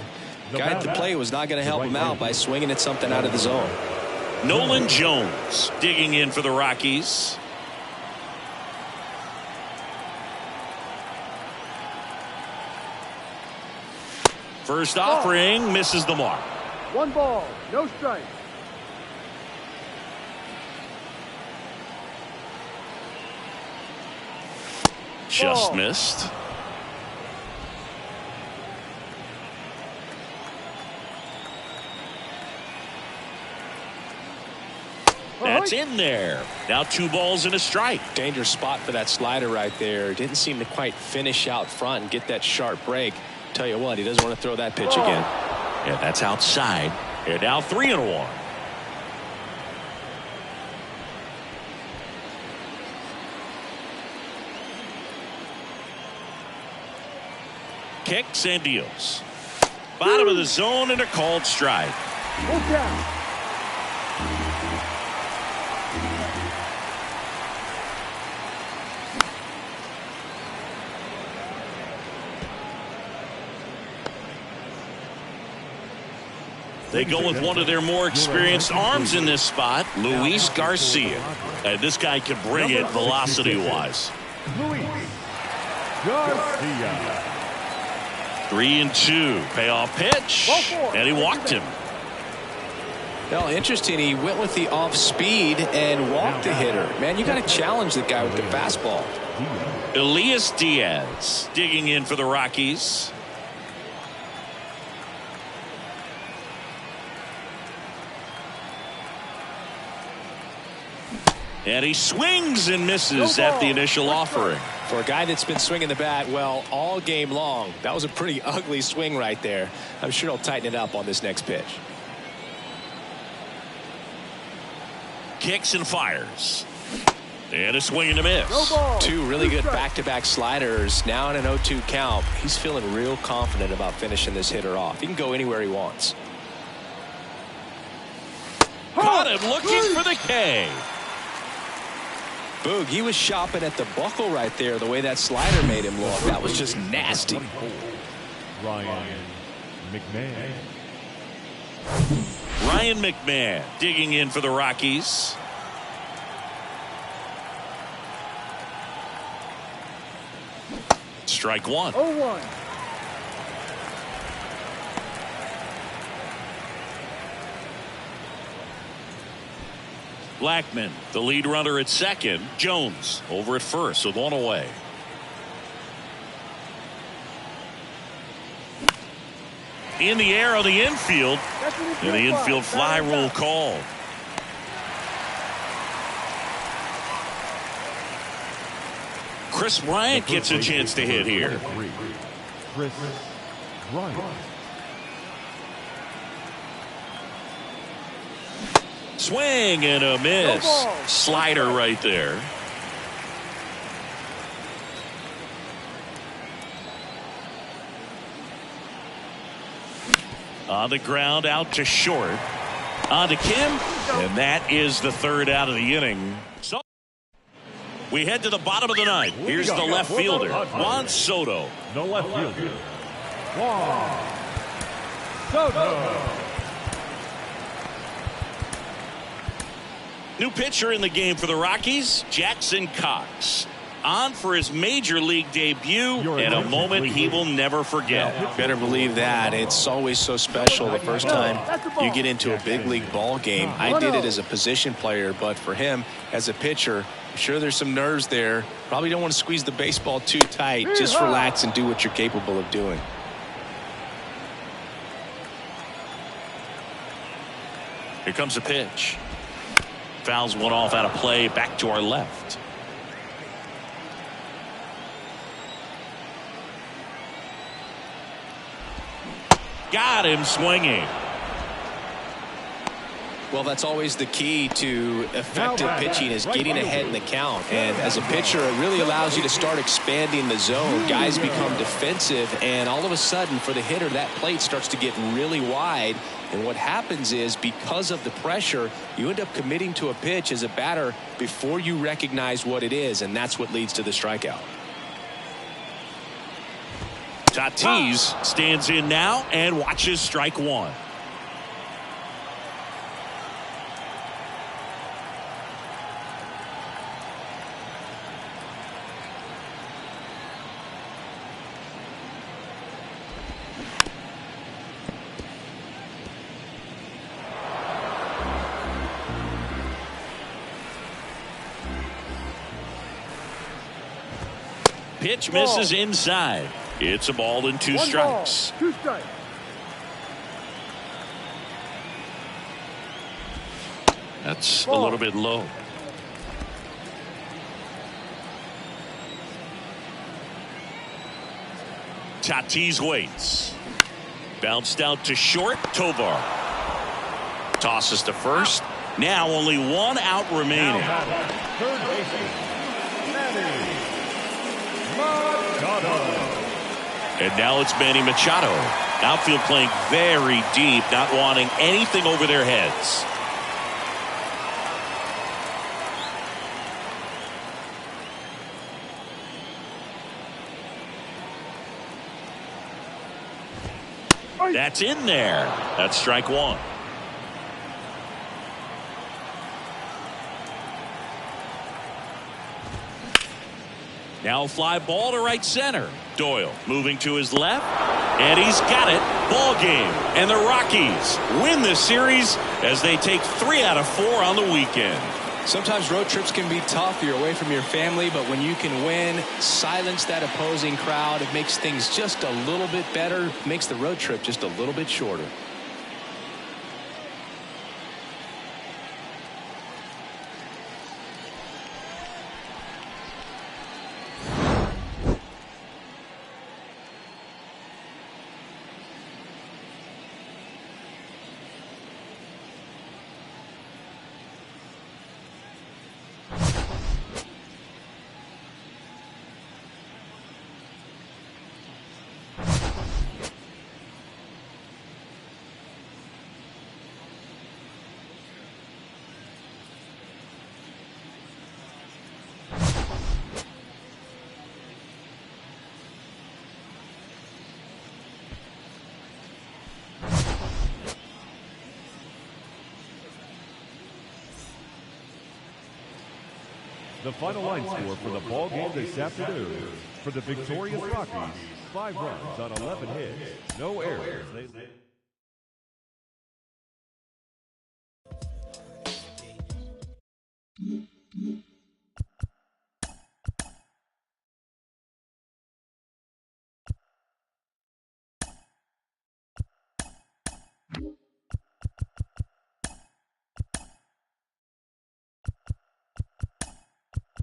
guy at the plate was not going to help him out by swinging at something out of the zone. Nolan Jones digging in for the Rockies. First offering misses the mark. 1 ball, no strike. Just Ball. missed. That's in there. Now 2 balls and a strike. Dangerous spot for that slider right there. Didn't seem to quite finish out front and get that sharp break. Tell you what, he doesn't want to throw that pitch again. Yeah, that's outside. And now 3-1. Kicks and deals. Bottom of the zone and a called strike. Full count. They go with one of their more experienced arms in this spot, Luis Garcia. And this guy can bring it velocity-wise. Luis Garcia. 3-2. Payoff pitch. And he walked him. Well, interesting. He went with the off speed and walked the hitter. Man, you got to challenge the guy with the fastball. Elias Diaz digging in for the Rockies. And he swings and misses at the initial offering. For a guy that's been swinging the bat, well, all game long, that was a pretty ugly swing right there. I'm sure he'll tighten it up on this next pitch. Kicks and fires. And a swing and a miss. Two really good back-to-back sliders. Now in an 0-2 count. He's feeling real confident about finishing this hitter off. He can go anywhere he wants. Caught him looking for the K. Boog, he was shopping at the buckle right there, the way that slider made him look. That was just nasty. Ryan McMahon. Ryan McMahon digging in for the Rockies. Strike one. 0-1. Blackman, the lead runner at second. Jones over at first with one away. In the air on the infield. And the infield fly rule called. Chris Bryant gets a chance to hit here. Chris Bryant. Swing and a miss. Slider right there. On the ground out to short. On to Kim. And that is the third out of the inning. So we head to the bottom of the ninth. Here's the left fielder, Juan Soto. The left fielder, Juan Soto. New pitcher in the game for the Rockies, Jackson Cox. On for his major league debut and a moment he will never forget. Better believe that. It's always so special the first time you get into a big league ball game. I did it as a position player, but for him as a pitcher, I'm sure there's some nerves there. Probably don't want to squeeze the baseball too tight. Just relax and do what you're capable of doing. Here comes a pitch. Fouls one off out of play, back to our left. Got him swinging. Well, that's always the key to effective pitching, is getting ahead in the count. And as a pitcher, it really allows you to start expanding the zone. Guys become defensive, and all of a sudden, for the hitter, that plate starts to get really wide. And what happens is, because of the pressure, you end up committing to a pitch as a batter before you recognize what it is, and that's what leads to the strikeout. Tatis stands in now and watches strike one. Pitch misses inside. It's a ball and two strikes. 2 strikes. That's a little bit low. Tatis waits. Bounced out to short. Tovar tosses to first. Now only one out remaining. Third baseman, Manny Machado. And now it's Manny Machado. Outfield playing very deep, not wanting anything over their heads. That's in there. That's strike one. Now a fly ball to right center. Doyle moving to his left, and he's got it. Ball game, and the Rockies win this series as they take 3 out of 4 on the weekend. Sometimes road trips can be tough. You're away from your family, but when you can win, silence that opposing crowd, it makes things just a little bit better, makes the road trip just a little bit shorter. The final line score for the ball game this afternoon. For the victorious Rockies, 5 runs on 11 hits, no errors.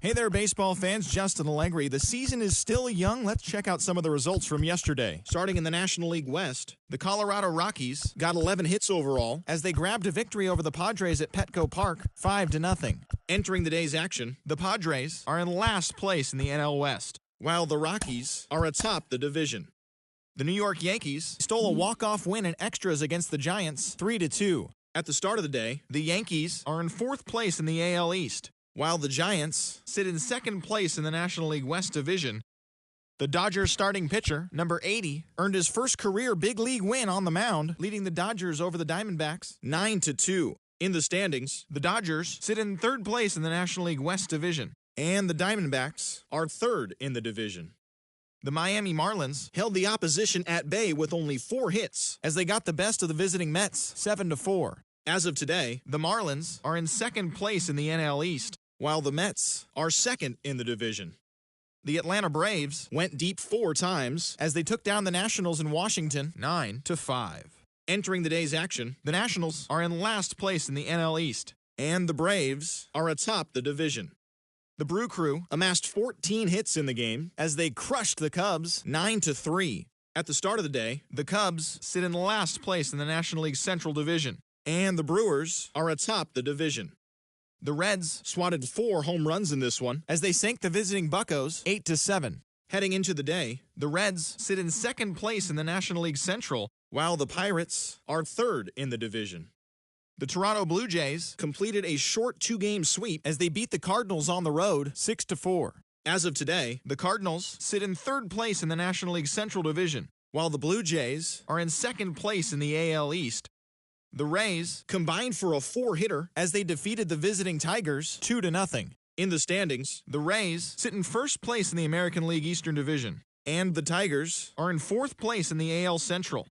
Hey there, baseball fans. Justin Allegri. The season is still young. Let's check out some of the results from yesterday. Starting in the National League West, the Colorado Rockies got 11 hits overall as they grabbed a victory over the Padres at Petco Park, 5-0. Entering the day's action, the Padres are in last place in the NL West, while the Rockies are atop the division. The New York Yankees stole a walk-off win in extras against the Giants, 3-2. At the start of the day, the Yankees are in 4th place in the AL East, while the Giants sit in 2nd place in the National League West Division. The Dodgers starting pitcher, number 80, earned his first career big league win on the mound, leading the Dodgers over the Diamondbacks 9-2. In the standings, the Dodgers sit in 3rd place in the National League West Division, and the Diamondbacks are 3rd in the division. The Miami Marlins held the opposition at bay with only 4 hits as they got the best of the visiting Mets 7-4. As of today, the Marlins are in 2nd place in the NL East, while the Mets are 2nd in the division. The Atlanta Braves went deep 4 times as they took down the Nationals in Washington 9-5. Entering the day's action, the Nationals are in last place in the NL East, and the Braves are atop the division. The Brew Crew amassed 14 hits in the game as they crushed the Cubs 9-3. At the start of the day, the Cubs sit in last place in the National League Central Division, and the Brewers are atop the division. The Reds swatted 4 home runs in this one as they sank the visiting Buccos 8-7. Heading into the day, the Reds sit in 2nd place in the National League Central, while the Pirates are 3rd in the division. The Toronto Blue Jays completed a short 2-game sweep as they beat the Cardinals on the road 6-4. As of today, the Cardinals sit in 3rd place in the National League Central Division, while the Blue Jays are in 2nd place in the AL East. The Rays combined for a 4-hitter as they defeated the visiting Tigers 2-0. In the standings, the Rays sit in 1st place in the American League Eastern Division, and the Tigers are in 4th place in the AL Central.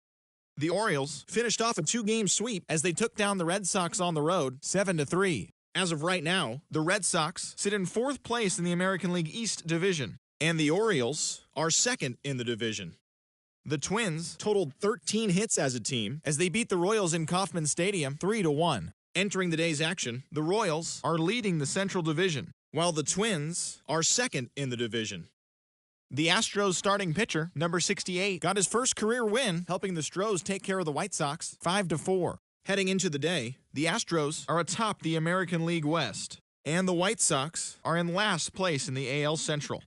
The Orioles finished off a 2-game sweep as they took down the Red Sox on the road 7-3. As of right now, the Red Sox sit in 4th place in the American League East Division, and the Orioles are 2nd in the division. The Twins totaled 13 hits as a team as they beat the Royals in Kauffman Stadium 3-1. Entering the day's action, the Royals are leading the Central Division, while the Twins are 2nd in the division. The Astros starting pitcher, number 68, got his first career win, helping the Stros take care of the White Sox 5-4. Heading into the day, the Astros are atop the American League West, and the White Sox are in last place in the AL Central.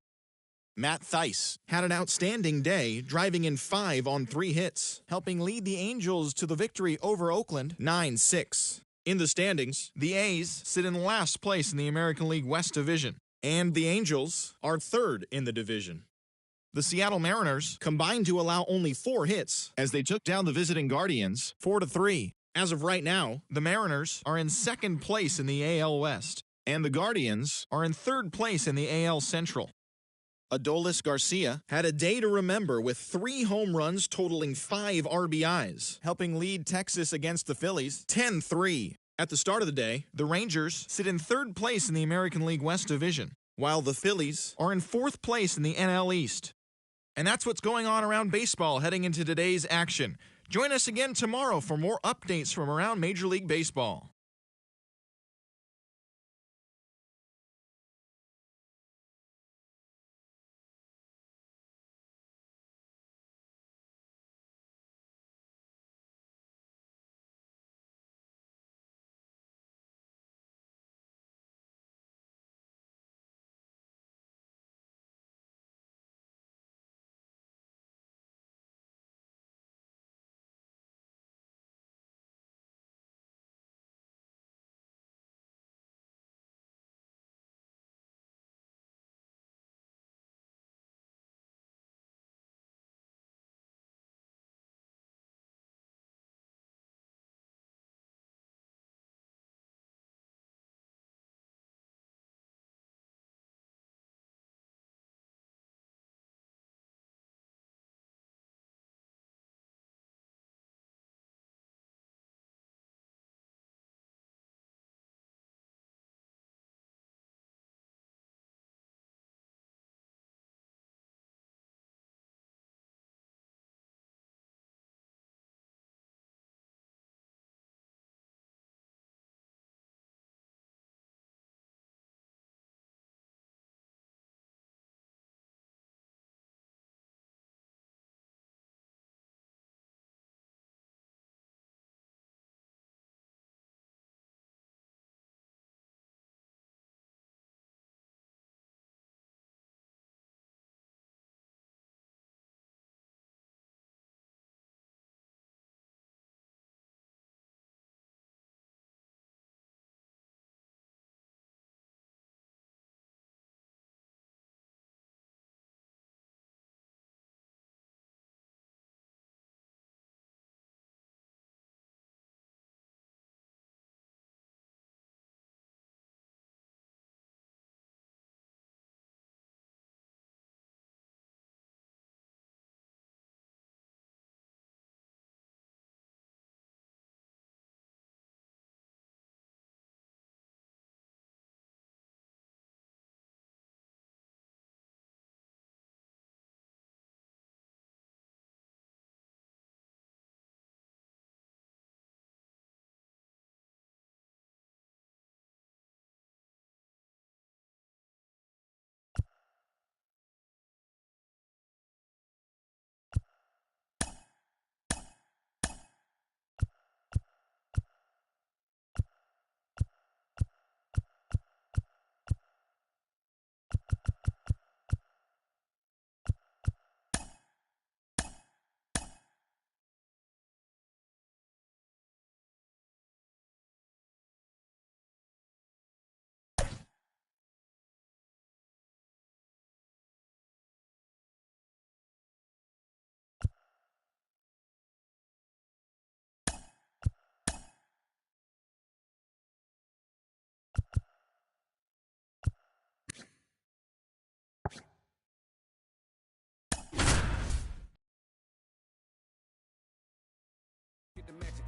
Matt Thaiss had an outstanding day, driving in 5 on 3 hits, helping lead the Angels to the victory over Oakland 9-6. In the standings, the A's sit in last place in the American League West Division, and the Angels are 3rd in the division. The Seattle Mariners combined to allow only 4 hits as they took down the visiting Guardians 4-3. As of right now, the Mariners are in 2nd place in the AL West, and the Guardians are in 3rd place in the AL Central. Adolis Garcia had a day to remember with 3 home runs totaling 5 RBIs, helping lead Texas against the Phillies 10-3. At the start of the day, the Rangers sit in 3rd place in the American League West Division, while the Phillies are in 4th place in the NL East. And that's what's going on around baseball heading into today's action. Join us again tomorrow for more updates from around Major League Baseball.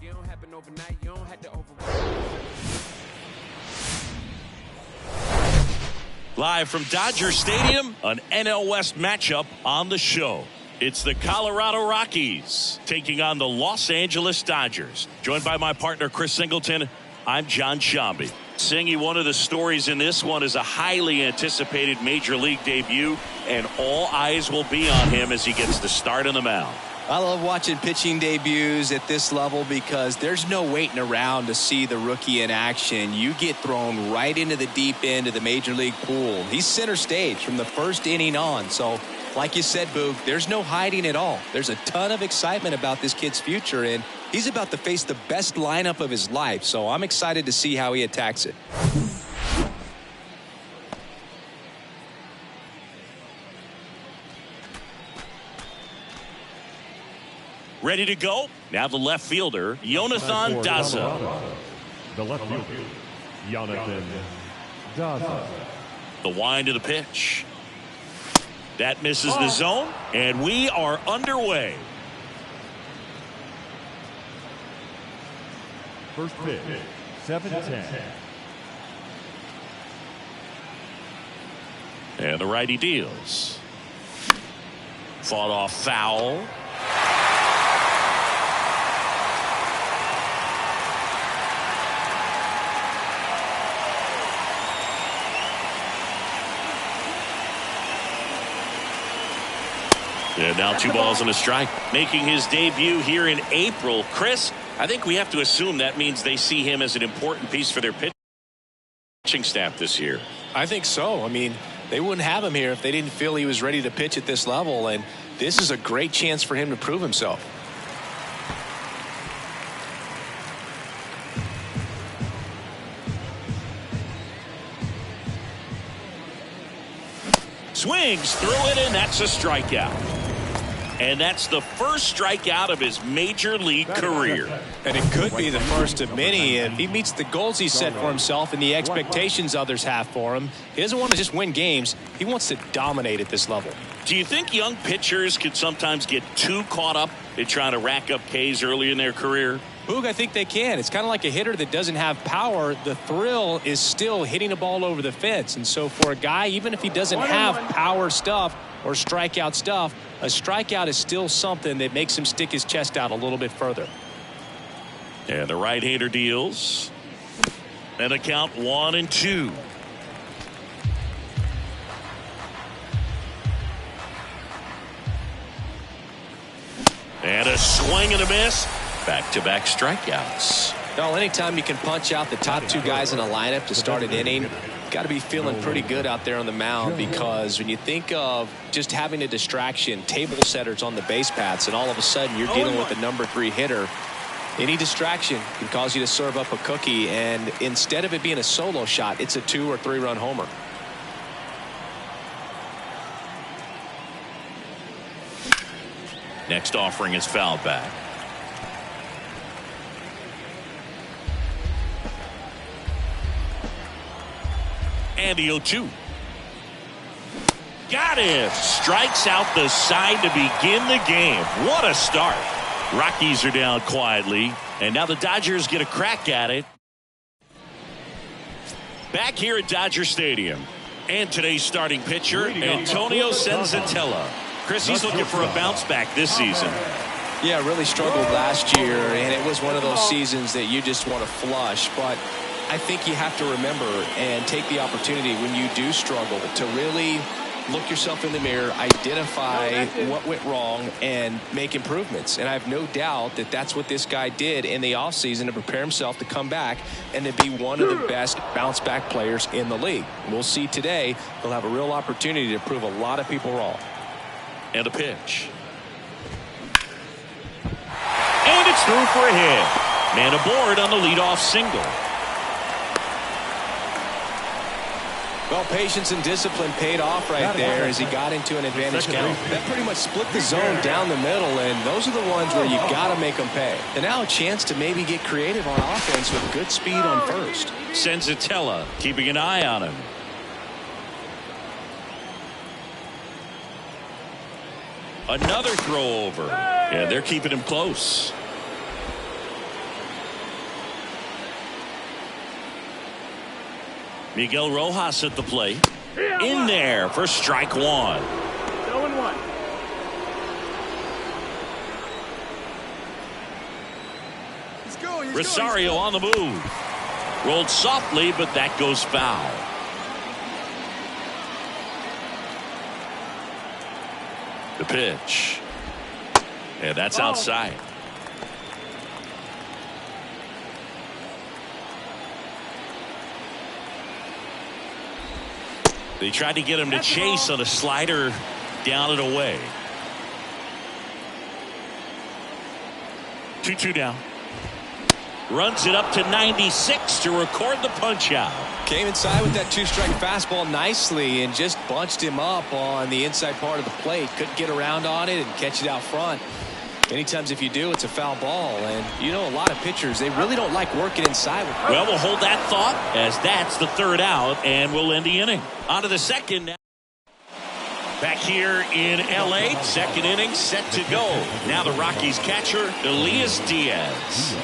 You don't happen overnight. You don't have to override. Live from Dodger Stadium, an NL West matchup on the show. It's the Colorado Rockies taking on the Los Angeles Dodgers. Joined by my partner, Chris Singleton, I'm John Shambi. Singy, one of the stories in this one is a highly anticipated major league debut, and all eyes will be on him as he gets the start on the mound. I love watching pitching debuts at this level because there's no waiting around to see the rookie in action. You get thrown right into the deep end of the major league pool. He's center stage from the first inning on. So, like you said, Boog, there's no hiding at all. There's a ton of excitement about this kid's future, and he's about to face the best lineup of his life. So I'm excited to see how he attacks it. Ready to go? Now the left fielder, Jonathan Daza. The left fielder, Jonathan Daza. The wind of the pitch. That misses the zone, and we are underway. First pitch, 7-10. And the righty deals. Fought off foul. And now 2 balls and a strike. Making his debut here in April. Chris, I think we have to assume that means they see him as an important piece for their pitching staff this year. I think so. I mean, they wouldn't have him here if they didn't feel he was ready to pitch at this level, and this is a great chance for him to prove himself. Swings through it, and that's a strikeout. And that's the first strikeout of his major league career. And it could be the first of many if he meets the goals he set for himself and the expectations others have for him. He doesn't want to just win games. He wants to dominate at this level. Do you think young pitchers could sometimes get too caught up in trying to rack up Ks early in their career? Boog, I think they can. It's kind of like a hitter that doesn't have power. The thrill is still hitting a ball over the fence. And so for a guy, even if he doesn't have power stuff or strikeout stuff, a strikeout is still something that makes him stick his chest out a little bit further. And the right-hander deals. And a count 1-2. And a swing and a miss. Back-to-back strikeouts. Well, anytime you can punch out the top 2 guys in a lineup to start an inning, got to be feeling pretty good out there on the mound, because when you think of just having a distraction, table setters on the base paths, and all of a sudden you're dealing with the number 3 hitter, any distraction can cause you to serve up a cookie, and instead of it being a solo shot, it's a 2 or 3 run homer. Next offering is fouled back. And the 0-2. Got him. Strikes out the side to begin the game. What a start. Rockies are down quietly, and now the Dodgers get a crack at it. Back here at Dodger Stadium. And today's starting pitcher, Antonio Senzatella. Chris, he's looking for a bounce back this season. Yeah, really struggled last year, and it was one of those seasons that you just want to flush. But I think you have to remember and take the opportunity when you do struggle to really look yourself in the mirror, identify what went wrong, and make improvements. And I have no doubt that that's what this guy did in the offseason to prepare himself to come back and to be one of the best bounce-back players in the league. We'll see today. He'll have a real opportunity to prove a lot of people wrong. And a pitch. And it's through for a hit. Man aboard on the leadoff single. Well, patience and discipline paid off right there as he got into an advantage count. That pretty much split the zone down the middle, and those are the ones where you got to make them pay. And now a chance to maybe get creative on offense with good speed on first. Senzatella keeping an eye on him. Another throw over. Yeah, they're keeping him close. Miguel Rojas at the plate. In there for strike one. 0-1. Rosario on the move. Rolled softly, but that goes foul. The pitch. And that's outside. They tried to get him to chase on a slider down and away. 2-2 down. Runs it up to 96 to record the punch out. Came inside with that two-strike fastball nicely and just bunched him up on the inside part of the plate. Couldn't get around on it and catch it out front. Many times if you do, it's a foul ball. And you know, a lot of pitchers, they really don't like working inside. Well, we'll hold that thought as that's the third out, and we'll end the inning. On to the second now. Back here in L.A., second inning set to go. Now the Rockies catcher, Elias Diaz.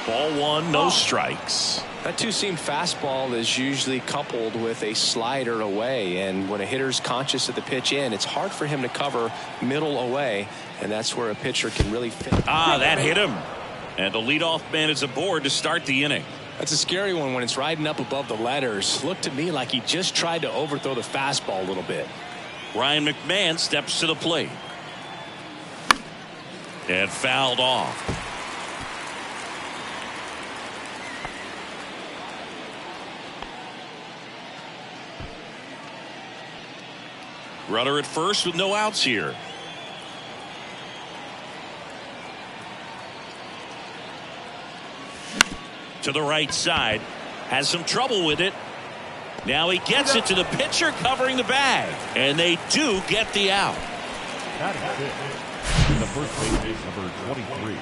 Ball one, no strikes. That two-seam fastball is usually coupled with a slider away, and when a hitter's conscious of the pitch in, it's hard for him to cover middle away, and that's where a pitcher can really fit. That hit him. And the leadoff man is aboard to start the inning. That's a scary one when it's riding up above the letters. Looked to me like he just tried to overthrow the fastball a little bit. Ryan McMahon steps to the plate. And fouled off. Runner at first with no outs here. To the right side. Has some trouble with it. Now he gets it to the pitcher covering the bag. And they do get the out. That is it. In the first base, number 23,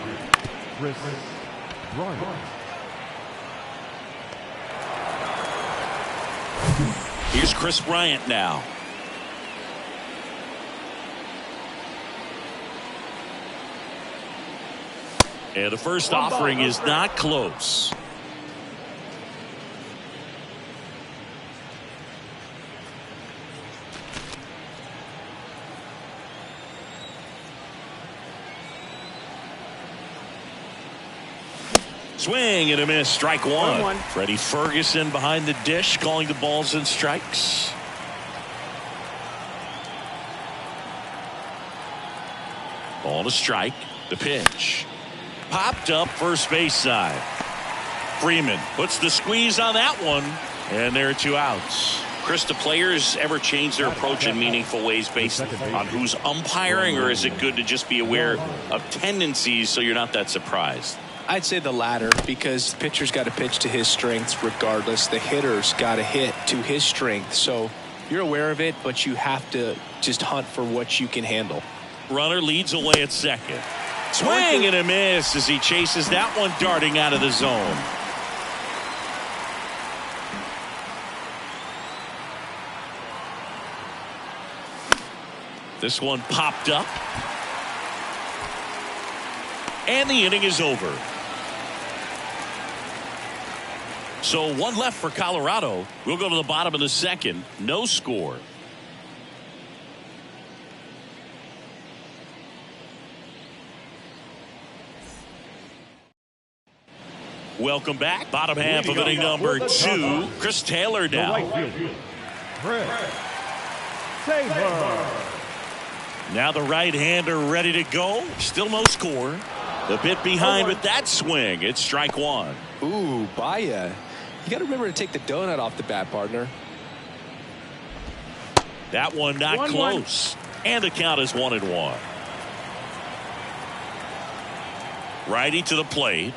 Kris Bryant. Here's Kris Bryant now. And the first offering is not close. Swing and a miss. Strike one. Freddie Ferguson behind the dish calling the balls and strikes. Ball to strike. The pitch. Popped up first base side. Freeman puts the squeeze on that one. And there are two outs. Chris, do players ever change their approach in meaningful ways based on who's umpiring, or is it good to just be aware of tendencies so you're not that surprised? I'd say the latter, because the pitcher's got to pitch to his strengths regardless. The hitter's got to hit to his strength. So you're aware of it, but you have to just hunt for what you can handle. Runner leads away at second. Swing and a miss as he chases that one darting out of the zone. This one popped up. And the inning is over. So one left for Colorado. We'll go to the bottom of the second. No score. Welcome back. Bottom half of inning number 2. Chris Taylor now. Chris Taylor. Now the right-hander ready to go. Still no score. A bit behind with that swing. It's strike one. Ooh, Baya. You got to remember to take the donut off the bat, partner. That one not close. And the count is 1-1. Righty to the plate.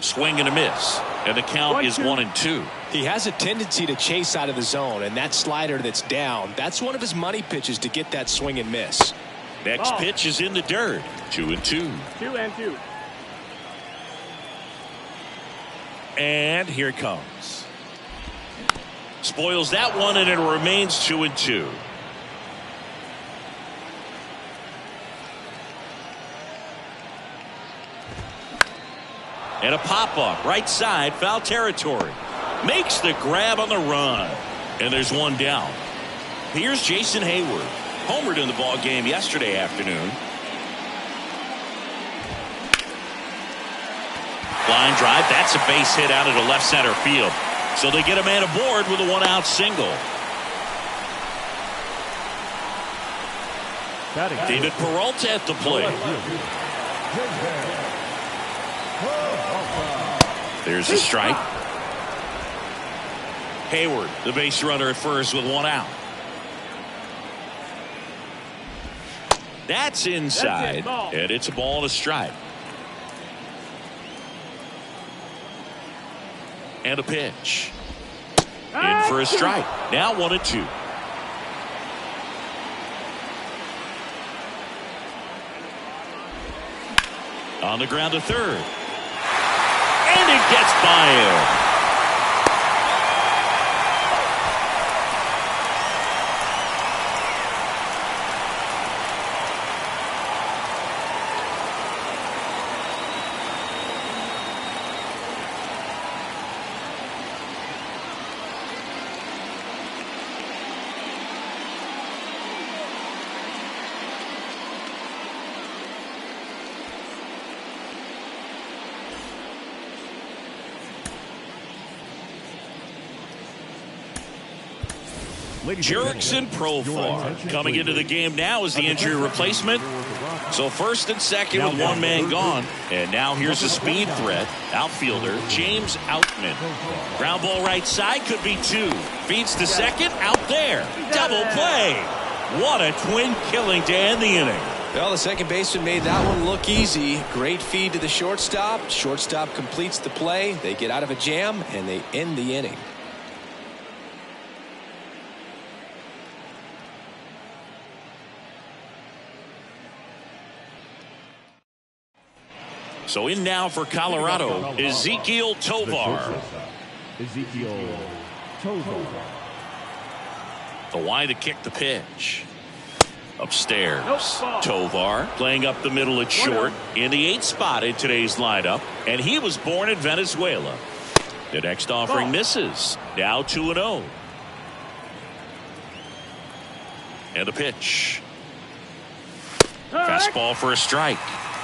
Swing and a miss. And the count is 1-2. He has a tendency to chase out of the zone, and that slider that's down, that's one of his money pitches to get that swing and miss. Next pitch is in the dirt. 2-2. 2-2. And here it comes. Spoils that one, and it remains 2-2. And a pop-up right side, foul territory. Makes the grab on the run. And there's one down. Here's Jason Hayward. Homered in the ball game yesterday afternoon. Line drive. That's a base hit out into left center field. So they get a man aboard with a one-out single. David Peralta at the plate. There's a strike. Hayward, the base runner at first with one out. That's inside. And it's a ball and a strike. And a pitch. In for a strike. Now 1-2. On the ground to third. And it gets by him. Jurickson Profar coming into the game now as the injury replacement. So first and second with one man gone. And now here's a speed threat. Outfielder James Outman. Ground ball right side, could be two. Feeds to second, out there. Double play. What a twin killing to end the inning. Well, the second baseman made that one look easy. Great feed to the shortstop. Shortstop completes the play. They get out of a jam and they end the inning. So in now for Colorado, Ezequiel Tovar. Ezequiel Tovar. The Y to kick the pitch. Upstairs. Tovar playing up the middle at short in the 8th spot in today's lineup. And he was born in Venezuela. The next offering misses. Now 2-0. And a pitch. Fastball for a strike.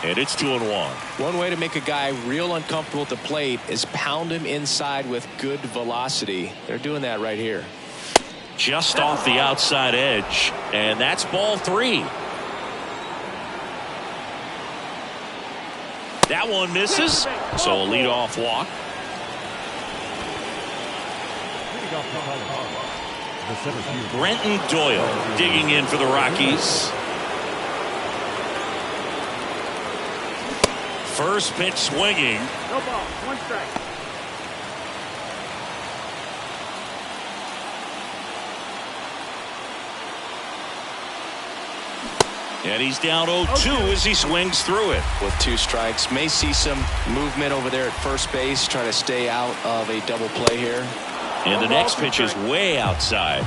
And it's 2-1. One way to make a guy real uncomfortable at the plate is pound him inside with good velocity. They're doing that right here. Just off the outside edge. And that's ball 3. That one misses. So a leadoff walk. Brenton Doyle digging in for the Rockies. First pitch swinging. No ball, 1 strike. And he's down 0-2 as he swings through it. With 2 strikes, may see some movement over there at first base, trying to stay out of a double play here. And the next pitch is way outside.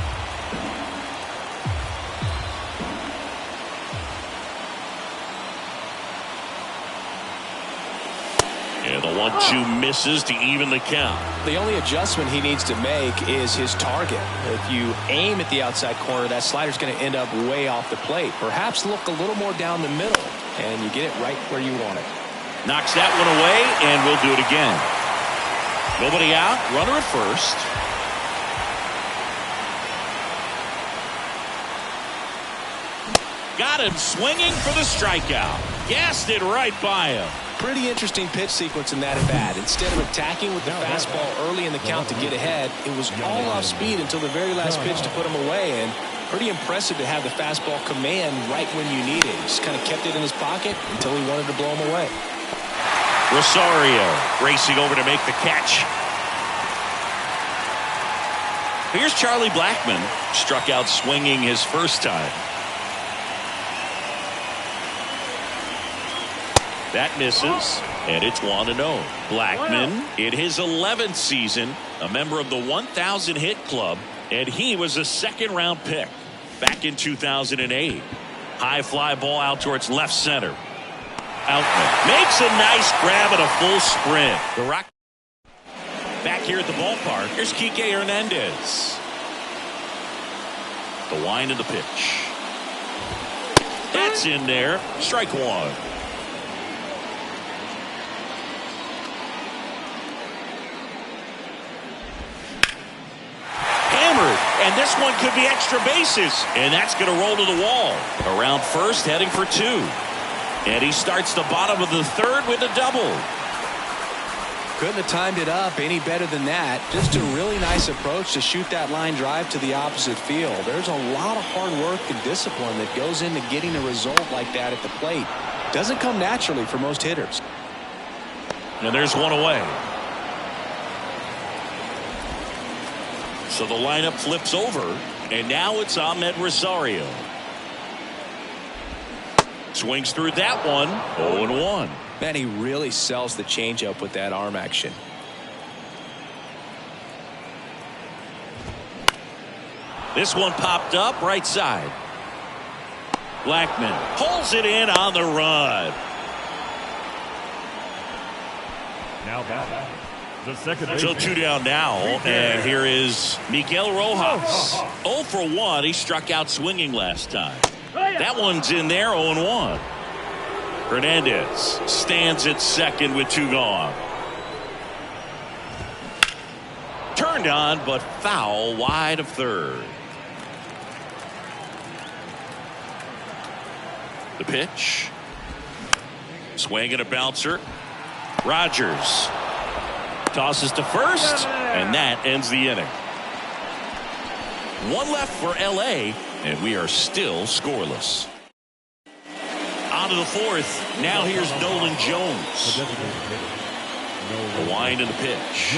And the 1-2 misses to even the count. The only adjustment he needs to make is his target. If you aim at the outside corner, that slider's going to end up way off the plate. Perhaps look a little more down the middle, and you get it right where you want it. Knocks that one away, and we'll do it again. Nobody out, runner at first. Got him swinging for the strikeout. Gassed it right by him. Pretty interesting pitch sequence in that at bat. Instead of attacking with the fastball early in the count to get ahead, it was all off speed until the very last pitch to put him away. And pretty impressive to have the fastball command right when you need it. He just kind of kept it in his pocket until he wanted to blow him away. Rosario racing over to make the catch. Here's Charlie Blackmon. Struck out swinging his first time. That misses, and it's 1-0. Blackmon in his 11th season, a member of the 1,000 hit club, and he was a second-round pick back in 2008. High fly ball out towards left center. Outman makes a nice grab at a full sprint. The Rock back here at the ballpark. Here's Kike Hernandez. The wind of the pitch. That's in there. Strike one. Hammered. And this one could be extra bases. And that's going to roll to the wall. Around first, heading for two. And he starts the bottom of the third with a double. Couldn't have timed it up any better than that. Just a really nice approach to shoot that line drive to the opposite field. There's a lot of hard work and discipline that goes into getting a result like that at the plate. Doesn't come naturally for most hitters. And there's one away. So the lineup flips over, and now it's Ahmed Rosario. Swings through that one. 0-1. Man, he really sells the changeup with that arm action. This one popped up right side. Blackman pulls it in on the run. Now batting, the second So two down now, and here is Miguel Rojas. 0 for 1. He struck out swinging last time. That one's in there. 0-1. Hernandez stands at second with two gone. Turned on, but foul wide of third. The pitch. Swing and a bouncer. Rogers tosses to first, and that ends the inning. One left for LA, and we are still scoreless. On to the fourth. Now here's Nolan Jones. The wind and the pitch.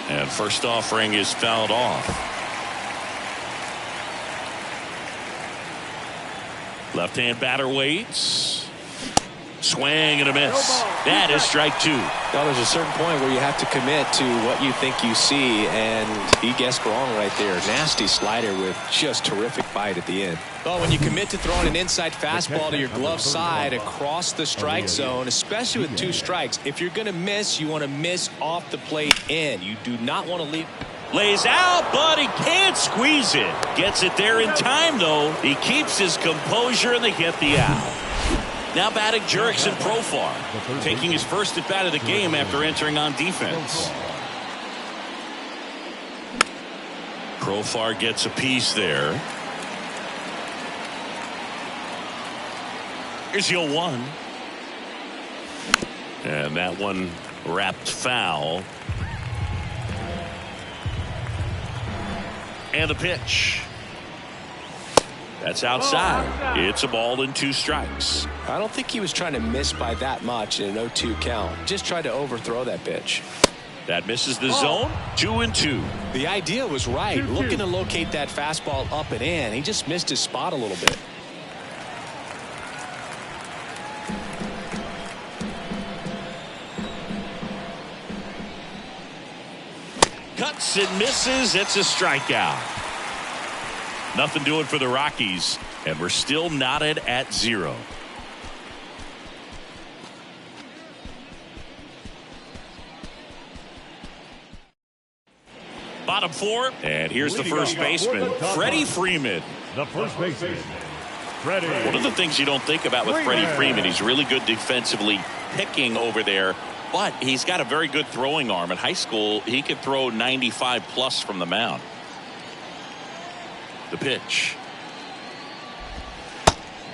And first offering is fouled off. Left-hand batter waits. Swing and a miss. That is strike two. Well, there's a certain point where you have to commit to what you think you see, and he guessed wrong right there. Nasty slider with just terrific bite at the end. Well, when you commit to throwing an inside fastball to your glove side across the strike zone, especially with two strikes, if you're going to miss, you want to miss off the plate in. You do not want to leave. Lays out, but he can't squeeze it. Gets it there in time, though. He keeps his composure, and they get the out. Now batting Jurickson Profar, taking his first at bat of the game after entering on defense. Profar gets a piece there. Here's 0-1. And that one wrapped foul. And the pitch. That's outside. It's a ball and two strikes. I don't think he was trying to miss by that much in an 0-2 count. Just tried to overthrow that pitch. That misses the zone. 2-2. The idea was right. Looking to locate that fastball up and in. He just missed his spot a little bit. Cuts and misses. It's a strikeout. Nothing doing for the Rockies, and we're still knotted at 0. Bottom 4, and here's the first baseman, Freddie Freeman. The first baseman, Freddie. One of the things you don't think about with Freddie Freeman, he's really good defensively picking over there, but he's got a very good throwing arm. In high school, he could throw 95 plus from the mound. The pitch.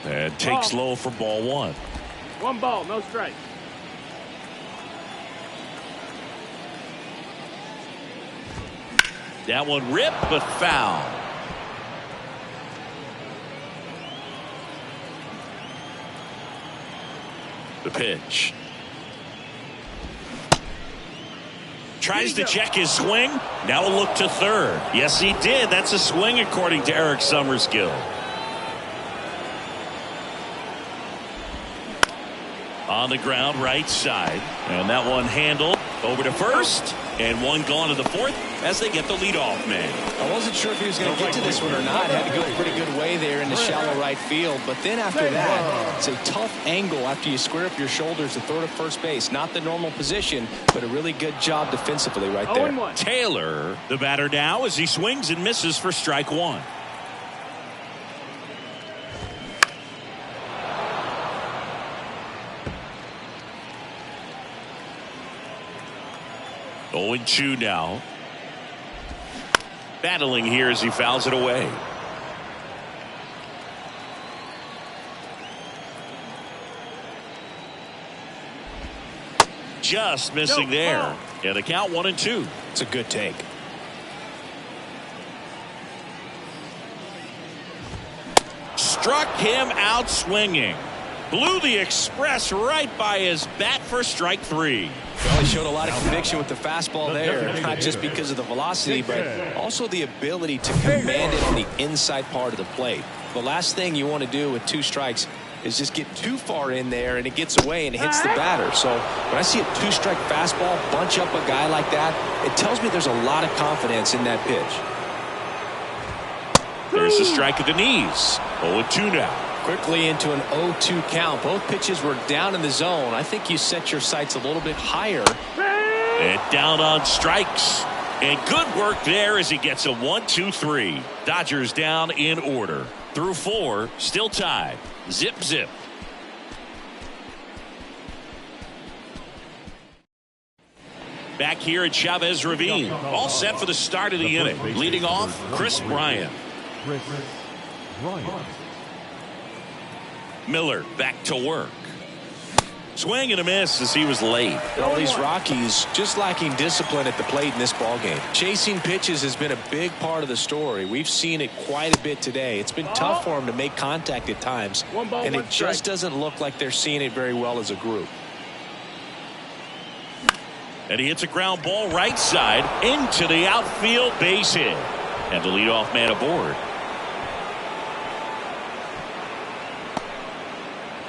And takes low for ball one. 1 ball, no strike. That one ripped, but foul. The pitch. Tries to check his swing. Now a look to third. Yes, he did. That's a swing according to Eric Summerskill. On the ground, right side. And that one handled over to first. And one gone to the fourth as they get the leadoff man. I wasn't sure if he was going to get to this one or not. Had to go a pretty good way there in the shallow right field. But then after that, it's a tough angle after you square up your shoulders to throw to first base. Not the normal position, but a really good job defensively right there. Taylor, the batter now, as he swings and misses for strike one. Oh, 0-2 now. Battling here as he fouls it away. Just missing there. Yeah, the count 1-2. It's a good take. Struck him out swinging. Blew the express right by his bat for strike three. Well, he showed a lot of conviction with the fastball there, not just because of the velocity, but also the ability to command it on the inside part of the plate. The last thing you want to do with 2 strikes is just get too far in there and it gets away and it hits the batter. So when I see a 2-strike fastball bunch up a guy like that, it tells me there's a lot of confidence in that pitch. There's a strike at the knees. 0-2 now. Quickly into an 0-2 count. Both pitches were down in the zone. I think you set your sights a little bit higher. And down on strikes. And good work there as he gets a 1-2-3. Dodgers down in order. Through 4, still tied. Zip, zip. Back here at Chavez Ravine. All set for the start of the inning. Leading off, Chris Bryant. Miller back to work. Swing and a miss as he was late. All these Rockies just lacking discipline at the plate in this ballgame. Chasing pitches has been a big part of the story. We've seen it quite a bit today. It's been tough for them to make contact at times, and it just doesn't look like they're seeing it very well as a group. And he hits a ground ball right side into the outfield base hit. And the leadoff man aboard.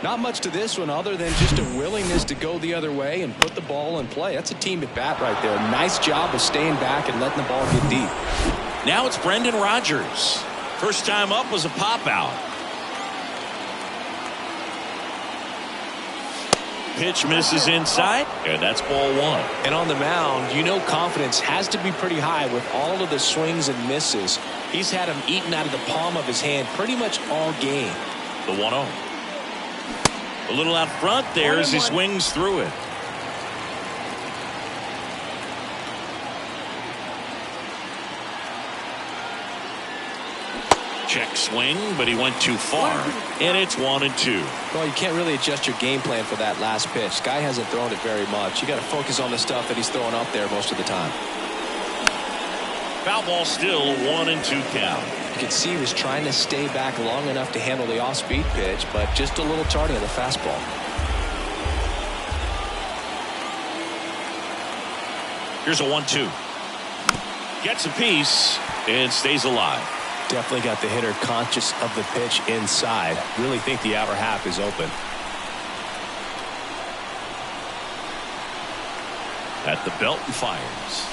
Not much to this one other than just a willingness to go the other way and put the ball in play. That's a team at bat right there. Nice job of staying back and letting the ball get deep. Now it's Brendan Rodgers. First time up was a pop out. Pitch misses inside, and that's ball 1. And on the mound, you know confidence has to be pretty high with all of the swings and misses. He's had them eaten out of the palm of his hand pretty much all game. The 1-0. A little out front there as he swings through it. Check swing, but he went too far. And it's 1-2. Well, you can't really adjust your game plan for that last pitch. Guy hasn't thrown it very much. You got to focus on the stuff that he's throwing up there most of the time. Foul ball still 1-2 count. You can see he was trying to stay back long enough to handle the off-speed pitch, but just a little tardy on the fastball. Here's a 1-2. Gets a piece and stays alive. Definitely got the hitter conscious of the pitch inside. Really think the outer half is open. At the belt and fires.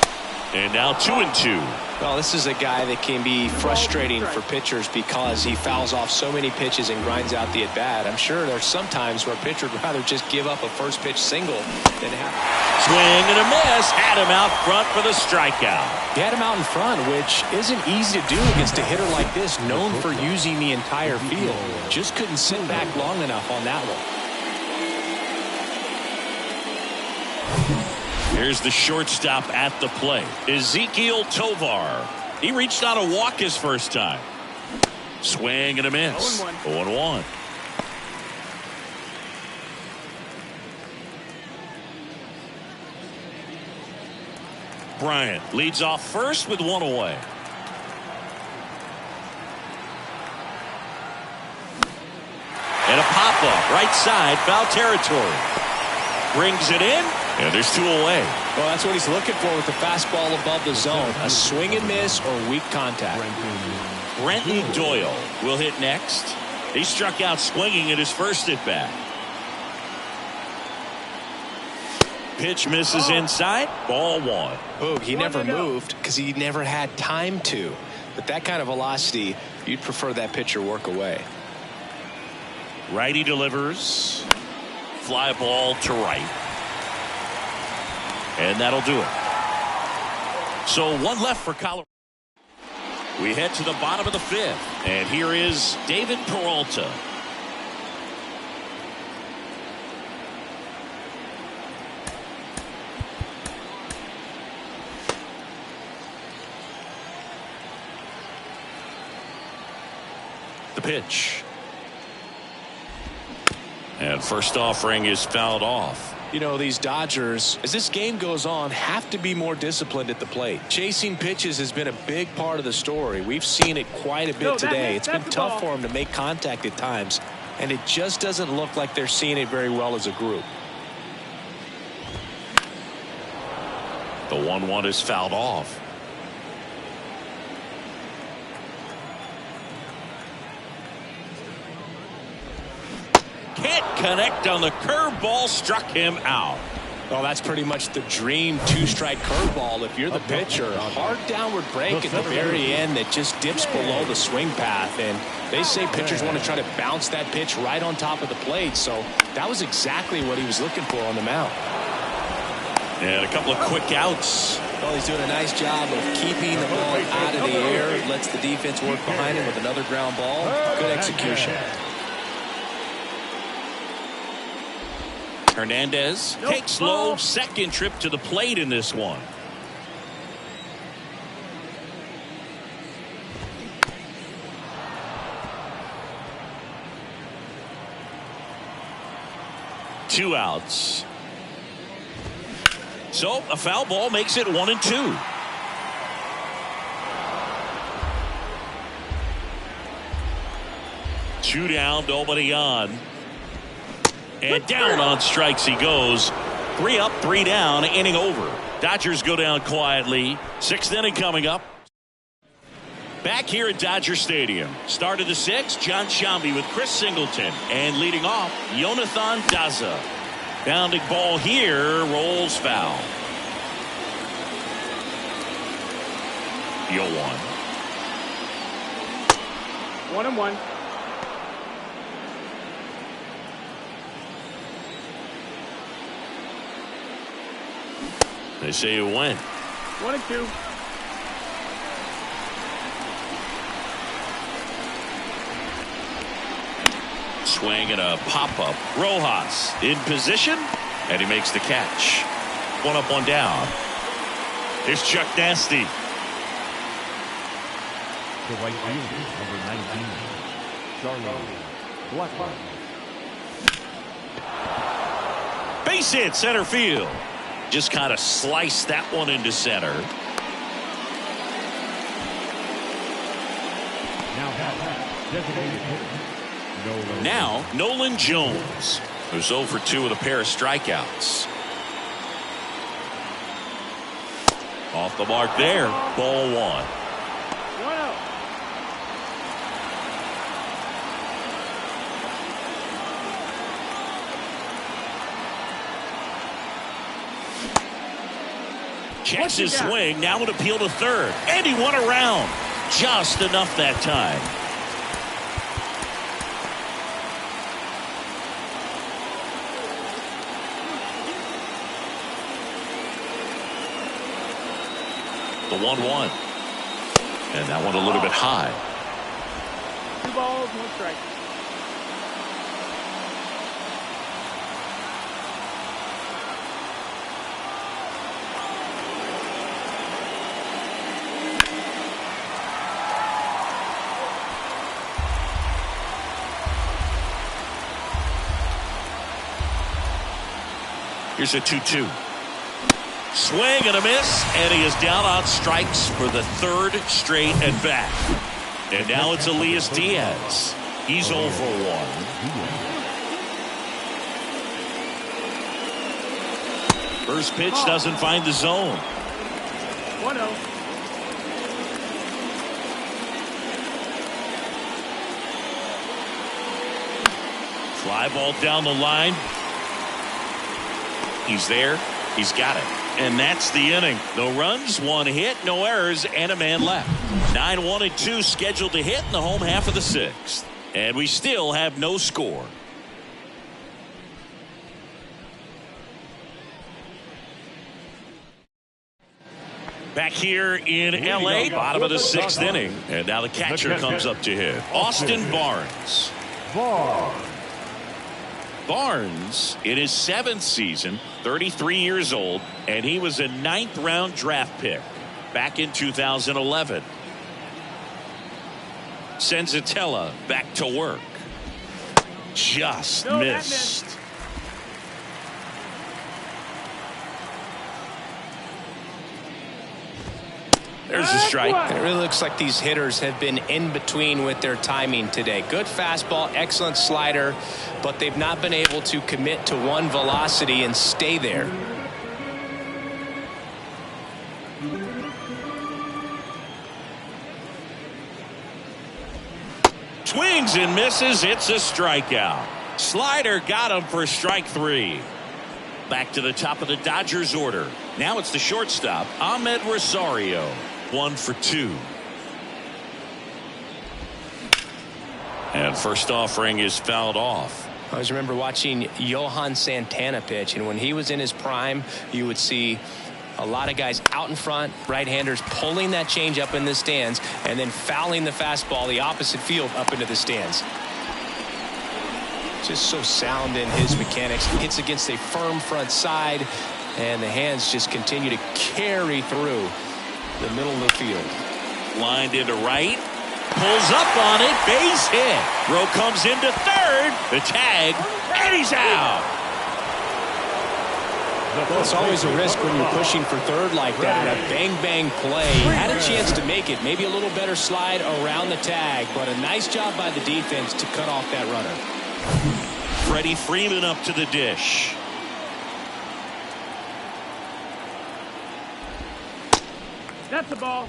And now 2-2. Well, this is a guy that can be frustrating for pitchers because he fouls off so many pitches and grinds out the at-bat. I'm sure there's some times where a pitcher would rather just give up a first pitch single than have. Swing and a miss. Had him out front for the strikeout. He had him out in front, which isn't easy to do against a hitter like this, known for using the entire field. Just couldn't sit back long enough on that one. Here's the shortstop at the plate, Ezequiel Tovar. He reached on a walk his first time. Swing and a miss. 0-1. Bryant leads off first with 1 away. And a pop-up right side, foul territory. Brings it in, and there's 2 away. Well, that's what he's looking for with the fastball above the zone. A swing and miss or weak contact. Brenton Doyle will hit next. He struck out swinging at his first at bat. Pitch misses inside. Ball 1. Oh, he never moved because he never had time to. With that kind of velocity, you'd prefer that pitcher work away. Righty delivers. Fly ball to right. And that'll do it. So one left for Colorado. We head to the bottom of the 5th. And here is David Peralta. The pitch. And first offering is fouled off. You know, these Dodgers, as this game goes on, have to be more disciplined at the plate. Chasing pitches has been a big part of the story. We've seen it quite a bit today. It's been tough for them to make contact at times, and it just doesn't look like they're seeing it very well as a group. The 1-1 is fouled off. Can't connect on the curveball, struck him out. Well, that's pretty much the dream two-strike curveball if you're the pitcher. A hard downward break at the very end that just dips below the swing path. And they say pitchers want to try to bounce that pitch right on top of the plate. So that was exactly what he was looking for on the mound. And a couple of quick outs. Well, he's doing a nice job of keeping the ball out of the air. Lets the defense work behind him with another ground ball. Good execution. Hernandez takes low, second trip to the plate in this one. Two outs. So a foul ball makes it 1-2. Two down, nobody on. And down on strikes he goes. 3 up, 3 down, inning over. Dodgers go down quietly. 6th inning coming up. Back here at Dodger Stadium. Start of the 6th, John Sciambi with Chris Singleton. And leading off, Jonathan Daza. Bounding ball here, rolls foul. 0-1. 1-1. They say it went. 1-2. Swing and a pop-up. Rojas in position, and he makes the catch. 1 up, 1 down. Here's Chuck Nasty. The right fielder, number 19, Charlie Blackmon. Base hit, center field. Just kind of sliced that one into center. Now, Nolan Jones, who's 0 for 2 with a pair of strikeouts. Off the mark there, ball 1. 1-0. Checks his swing, now an appeal to third. And he won around. Just enough that time. The 1-1. And that one a little bit high. 2 balls, 1 strike. Here's a 2-2. Swing and a miss, and he is down on strikes for the 3rd straight at bat. And now it's Elias Diaz. He's 0 for 1. First pitch doesn't find the zone. 1-0. Fly ball down the line. He's there. He's got it. And that's the inning. No runs, 1 hit, no errors, and a man left. 9, 1, and 2 scheduled to hit in the home half of the 6th. And we still have no score. Back here in L.A., bottom of the 6th inning. And now the catcher comes up to hit. Austin Barnes. Barnes, in his 7th season, 33 years old, and he was a 9th-round draft pick back in 2011. Senzatella back to work. Just missed. There's a strike. It really looks like these hitters have been in between with their timing today. Good fastball, excellent slider, but they've not been able to commit to one velocity and stay there. Swings and misses. It's a strikeout. Slider got him for strike 3. Back to the top of the Dodgers order. Now it's the shortstop, Ahmed Rosario. 1 for 2. And first offering is fouled off. I always remember watching Johan Santana pitch, and when he was in his prime, you would see a lot of guys out in front, right-handers pulling that change up in the stands and then fouling the fastball the opposite field up into the stands. Just so sound in his mechanics. Hits against a firm front side, and the hands just continue to carry through the middle of the field. Lined into right. Pulls up on it. Base hit. Rowe comes into third. The tag. And he's out. Well, it's always a risk when you're pushing for third like that. And a bang-bang play. Had a chance to make it. Maybe a little better slide around the tag. But a nice job by the defense to cut off that runner. Freddie Freeman up to the dish. That's the ball.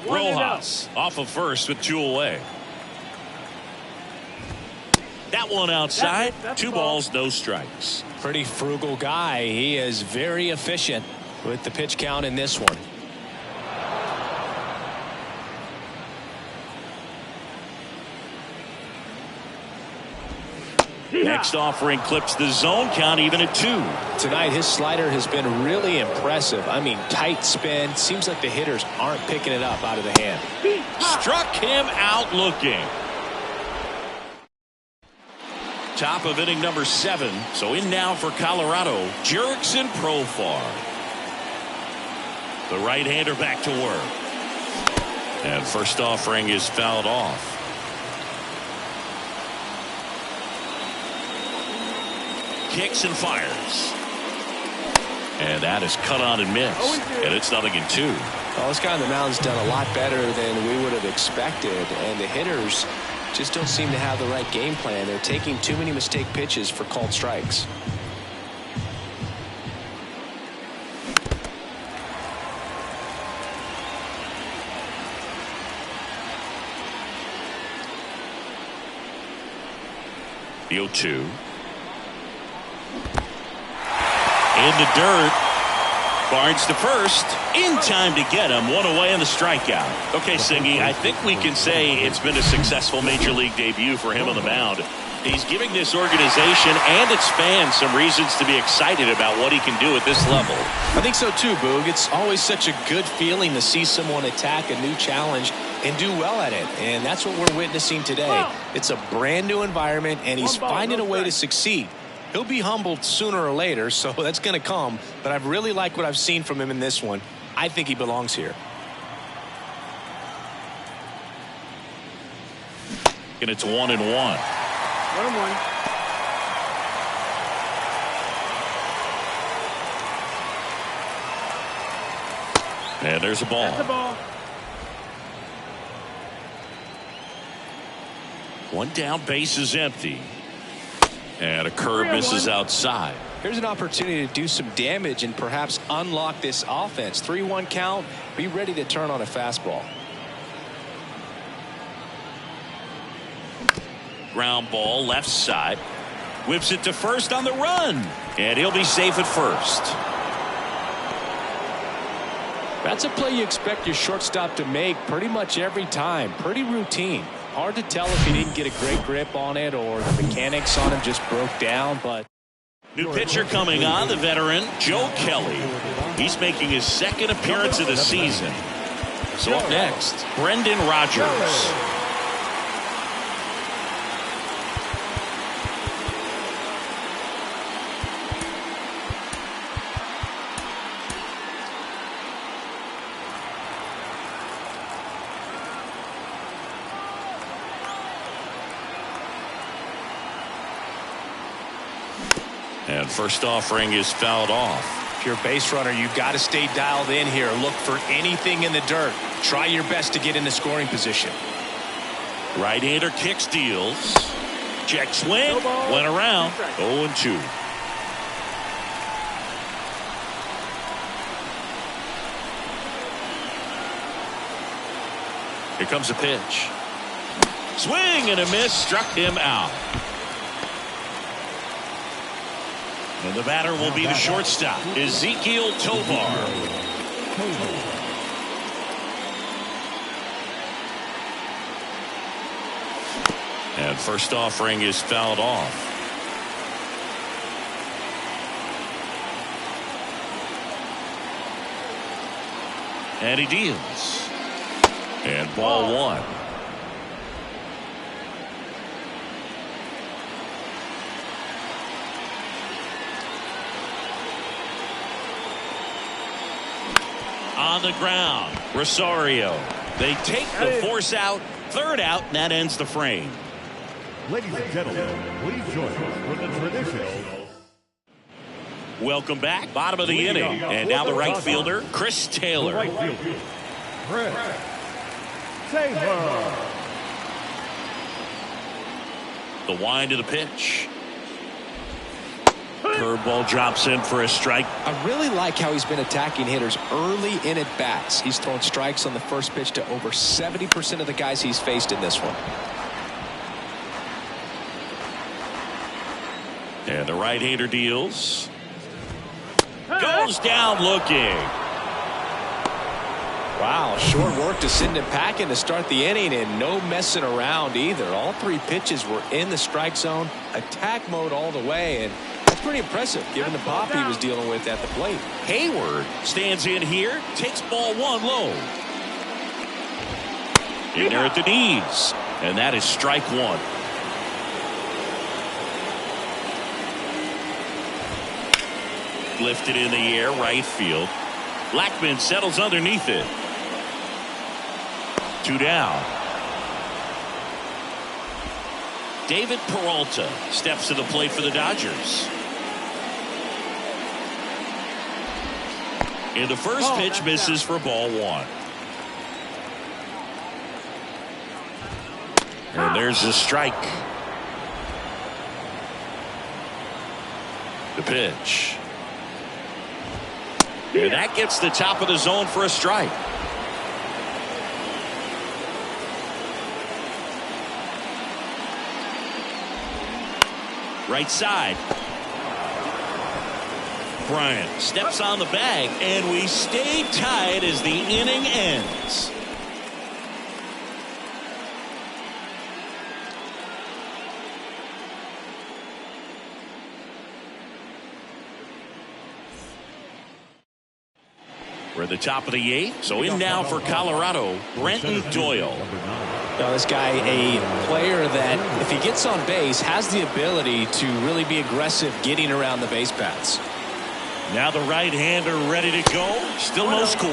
Rojas off of first with 2 away. That one outside. That's 2 balls, no strikes. Pretty frugal guy. He is very efficient with the pitch count in this one. Next offering clips the zone count even at 2. Tonight his slider has been really impressive. I mean, tight spin. Seems like the hitters aren't picking it up out of the hand. Struck him out looking. Top of inning number 7. So in now for Colorado, Jurickson Profar. The right-hander back to work. And first offering is fouled off. Kicks and fires. And that is cut on and missed. And it's 0-2. Well, this guy on the mound's done a lot better than we would have expected. And the hitters just don't seem to have the right game plan. They're taking too many mistake pitches for called strikes. The 0-2. In the dirt. Barnes to first. In time to get him. 1 away in the strikeout. Okay, Singy, I think we can say it's been a successful major league debut for him on the mound. He's giving this organization and its fans some reasons to be excited about what he can do at this level. I think so too, Boog. It's always such a good feeling to see someone attack a new challenge and do well at it. And that's what we're witnessing today. It's a brand new environment, and he's finding a way to succeed. He'll be humbled sooner or later, so that's going to come. But I've really liked what I've seen from him in this one. I think he belongs here. And it's 1-1. 1-1. And there's a ball. That's the ball. One down, base is empty. And a curve misses outside. Here's an opportunity to do some damage and perhaps unlock this offense. 3-1 count. Be ready to turn on a fastball. Ground ball left side. Whips it to first on the run. And he'll be safe at first. That's a play you expect your shortstop to make pretty much every time. Pretty routine. Hard to tell if he didn't get a great grip on it or the mechanics on him just broke down, but New pitcher coming on, the veteran Joe Kelly. He's making his second appearance of the season. So up next, Brendan Rodgers. And first offering is fouled off. if you're a base runner, you've got to stay dialed in here. Look for anything in the dirt. Try your best to get in the scoring position. Right-hander kicks, deals. Check swing. Went around. 0-2. Here comes a pitch. Swing and a miss. Struck him out. And the batter will be the shortstop, Ezequiel Tovar. And first offering is fouled off. And he deals. And ball one. On the ground, Rosario. They take the force out, third out, and that ends the frame. Ladies and gentlemen, please join us for the traditional. Welcome back, bottom of the inning, and now the right fielder, Chris Taylor. The right fielder, Chris Taylor. The wind of the pitch. Curveball drops in for a strike. I really like how he's been attacking hitters early in at bats. He's thrown strikes on the first pitch to over 70% of the guys he's faced in this one. And the right-hander deals. Goes down looking. Wow, short work to send him packing to start the inning, and no messing around either. All three pitches were in the strike zone, attack mode all the way, and that's pretty impressive given the pop he was dealing with at the plate. Hayward stands in here, takes ball one low. In there at the knees, and that is strike one. Lifted in the air, right field. Blackman settles underneath it. 2 down. David Peralta steps to the plate for the Dodgers. In the first pitch, misses for ball one. And there's the strike. The pitch. And that gets the top of the zone for a strike. Right side. Bryant steps on the bag, and we stay tied as the inning ends. We're at the top of the eighth, so in now for Colorado, Brenton Doyle. Now this guy, a player that if he gets on base has the ability to really be aggressive getting around the base paths. Now the right-hander ready to go. Still no score.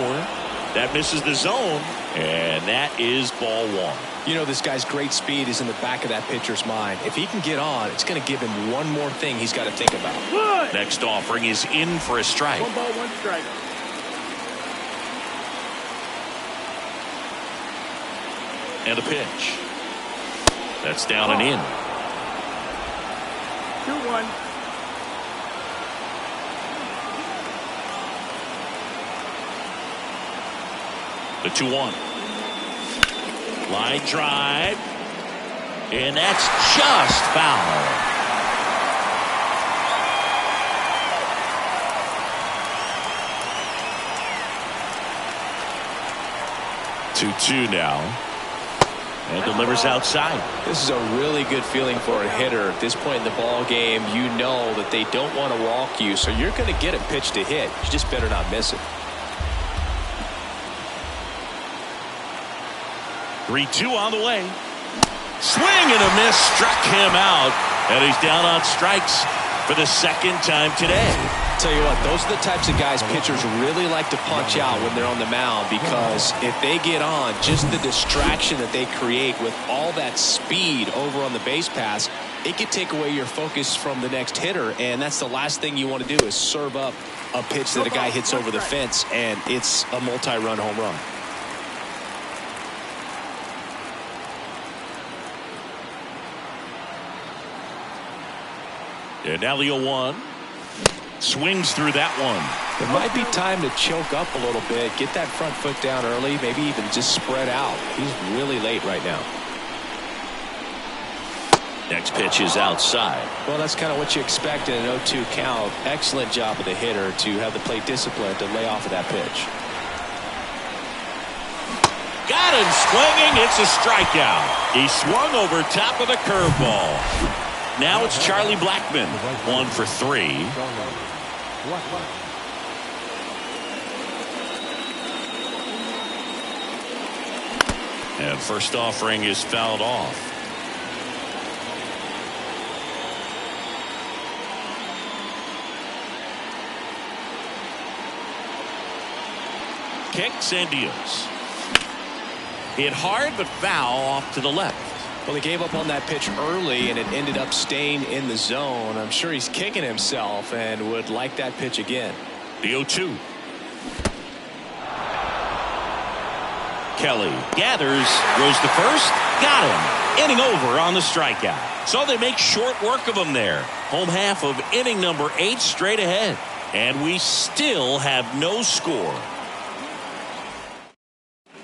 That misses the zone, and that is ball one. You know, this guy's great speed is in the back of that pitcher's mind. If he can get on, it's going to give him one more thing he's got to think about. Next offering is in for a strike. 1 ball, 1 strike. And a pitch. That's down and in. 2-1. The 2-1. Line drive. And that's just foul. 2-2 now. And delivers outside. This is a really good feeling for a hitter at this point in the ball game. You know that they don't want to walk you, so you're going to get a pitch to hit. You just better not miss it. 3-2 on the way. Swing and a miss, struck him out, and he's down on strikes for the second time today. Tell you what, those are the types of guys pitchers really like to punch out when they're on the mound, because if they get on, just the distraction that they create with all that speed over on the base pass, it could take away your focus from the next hitter, and that's the last thing you want to do is serve up a pitch that a guy hits over the fence, and it's a multi-run home run. And now the 0-1. Swings through that one. It might be time to choke up a little bit, get that front foot down early, maybe even just spread out. He's really late right now. Next pitch is outside. Well, that's kind of what you expect in an 0-2 count. Excellent job of the hitter to have the plate discipline to lay off of that pitch. Got him swinging. It's a strikeout. He swung over top of the curveball. Now it's Charlie Blackmon, 1 for 3. And first offering is fouled off. Kicks and deals. Hit hard but foul off to the left. Well, he gave up on that pitch early, and it ended up staying in the zone. I'm sure he's kicking himself and would like that pitch again. The 0-2. Kelly gathers, goes to first, got him. Inning over on the strikeout. So they make short work of him there. Home half of inning number 8 straight ahead. And we still have no score.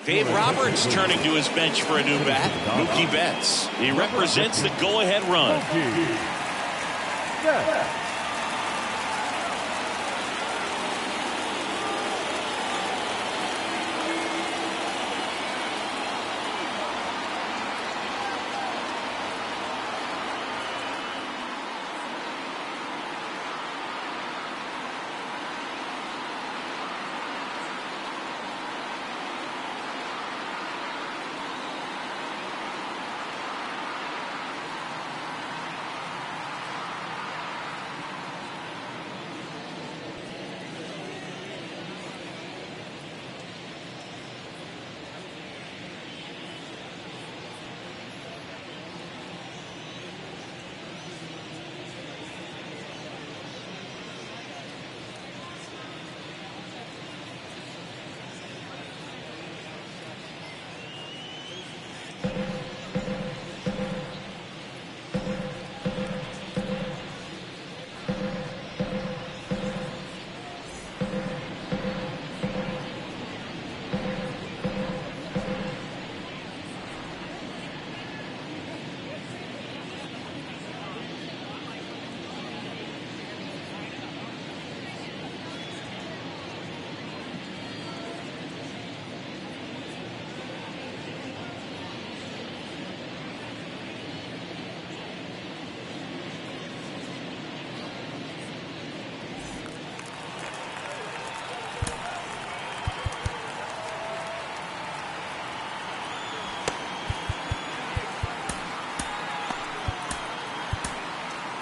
Dave Roberts turning to his bench for a new bat. Mookie Betts. He represents the go-ahead run.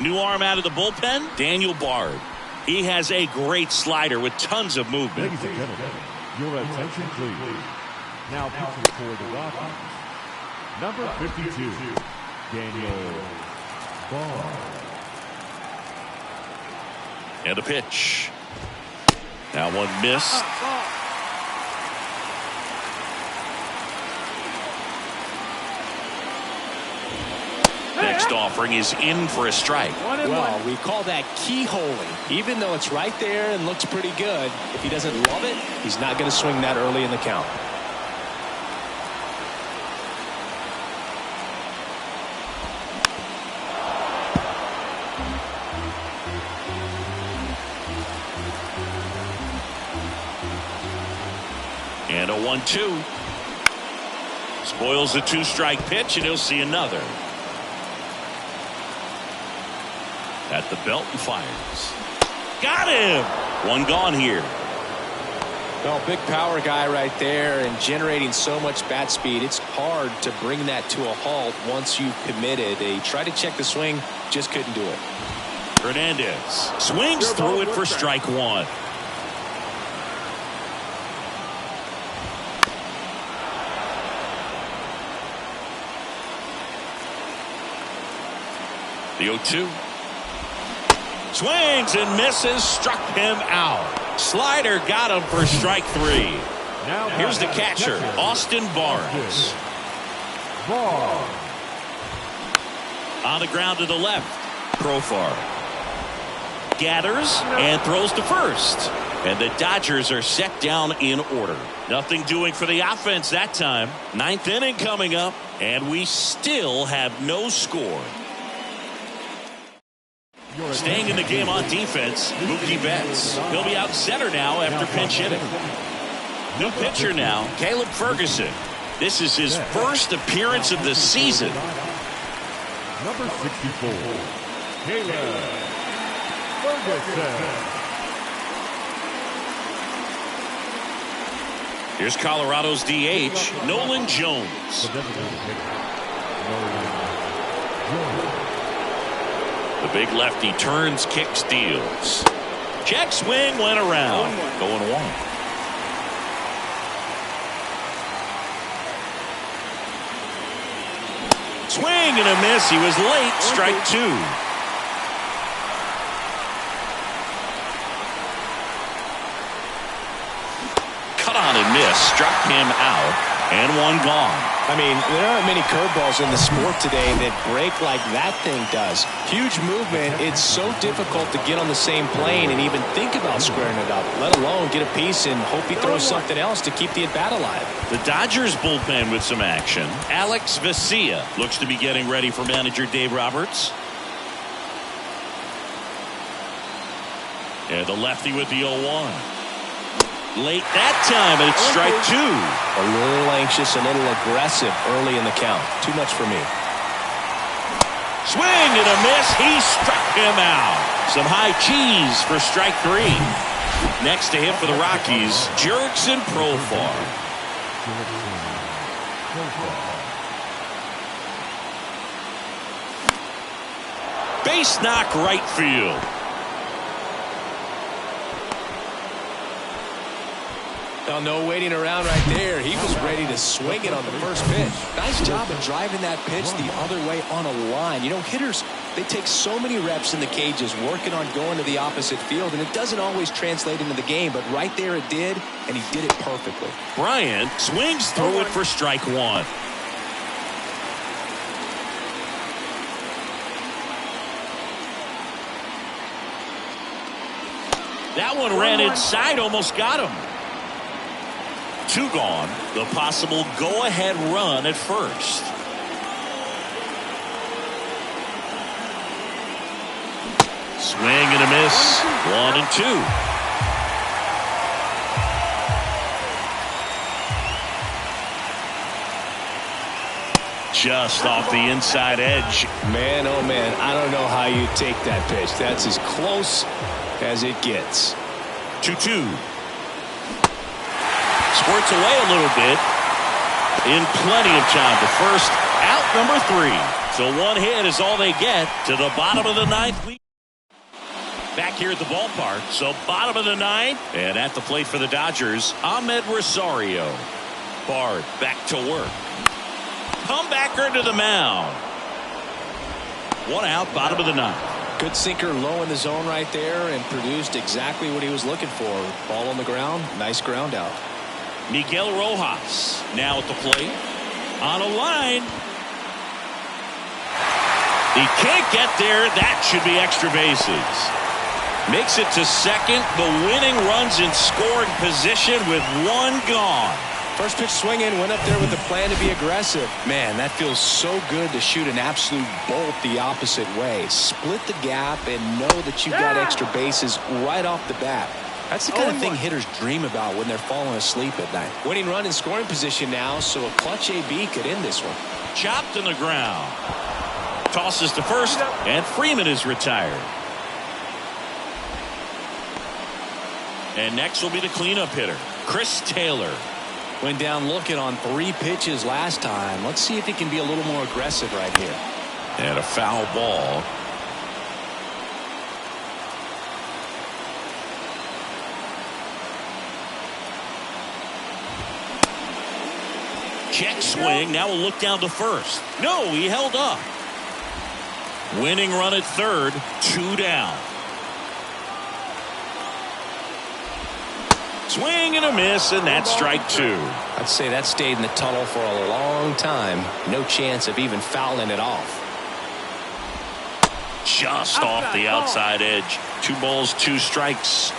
New arm out of the bullpen, Daniel Bard. He has a great slider with tons of movement. Ladies and gentlemen, your attention please. Now pitching for the Rockies, number 52, Daniel Bard. And a pitch. That one missed. Next offering is in for a strike. Well, we call that keyholing. Even though it's right there and looks pretty good, if he doesn't love it, he's not going to swing that early in the count. And a 1-2. Spoils a 2-strike pitch, and he'll see another. At the belt and fires. Got him! One gone here. Well, big power guy right there and generating so much bat speed. It's hard to bring that to a halt once you've committed. They tried to check the swing, just couldn't do it. Hernandez swings through it for strike one. The 0-2. Swings and misses, struck him out. Slider got him for strike three. Now Here's the catcher, Austin Barnes. On the ground to the left. Profar gathers and throws to first. And the Dodgers are set down in order. Nothing doing for the offense that time. 9th inning coming up, and we still have no score. Staying in the game on defense, Mookie Betts. He'll be out center now after pinch hitting. New pitcher now, Caleb Ferguson. This is his first appearance of the season. Number 64, Caleb Ferguson. Here's Colorado's DH, Nolan Jones. The big lefty turns, kicks, deals. Check swing, went around. Going one. Swing and a miss. He was late. Strike two. Cut on and miss. Struck him out. And one gone. I mean, there aren't many curveballs in the sport today that break like that thing does. Huge movement. It's so difficult to get on the same plane and even think about squaring it up, let alone get a piece and hope he throws something else to keep the at-bat alive. The Dodgers bullpen with some action. Alex Vesia looks to be getting ready for manager Dave Roberts. And the lefty with the 0-1. Late that time, and it's strike two. A little anxious, a little aggressive early in the count. Too much for me. Swing and a miss. He struck him out. Some high cheese for strike three. Next to him for the Rockies, Jurickson Profar. Base knock right field. Now, no waiting around right there. He was ready to swing it on the first pitch. Nice job of driving that pitch the other way on a line. You know, hitters, they take so many reps in the cages working on going to the opposite field, and it doesn't always translate into the game, but right there it did, and he did it perfectly. Bryant swings through it for strike one. That one ran inside, almost got him. Two gone. The possible go-ahead run at first. Swing and a miss. 1-2. Just off the inside edge. Man, oh man, I don't know how you take that pitch. That's as close as it gets. 2-2. Squirts away a little bit. In plenty of time. The first out, number 3. So one hit is all they get to the bottom of the 9th. Back here at the ballpark. So bottom of the 9th. And at the plate for the Dodgers, Ahmed Rosario. Bard back to work. Comebacker to the mound. One out, bottom of the 9th. Good sinker low in the zone right there and produced exactly what he was looking for. Ball on the ground. Nice ground out. Miguel Rojas now at the plate. On a line. He can't get there. That should be extra bases. Makes it to second. The winning runs in scoring position with one gone. First pitch swinging, went up there with the plan to be aggressive. Man, that feels so good to shoot an absolute bolt the opposite way. Split the gap and know that you've got extra bases right off the bat. That's the kind of thing hitters dream about when they're falling asleep at night. Winning run in scoring position now, so a clutch AB could end this one. Chopped in the ground. Tosses to first, and Freeman is retired. And next will be the cleanup hitter, Chris Taylor. Went down looking on 3 pitches last time. Let's see if he can be a little more aggressive right here. And a foul ball. Check swing. Now we'll look down to first. No, he held up. Winning run at third. 2 down. Swing and a miss, and that's strike 2. I'd say that stayed in the tunnel for a long time. No chance of even fouling it off. Just off the outside edge. 2 balls, 2 strikes.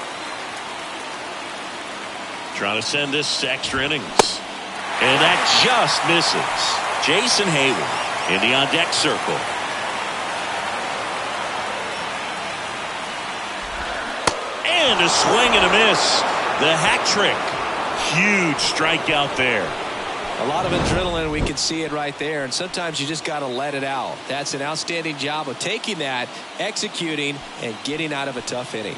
Trying to send this to extra innings. And that just misses. Jason Hayward in the on-deck circle. And a swing and a miss. The hat trick. Huge strikeout there. A lot of adrenaline. We can see it right there. And sometimes you just got to let it out. That's an outstanding job of taking that, executing, and getting out of a tough inning.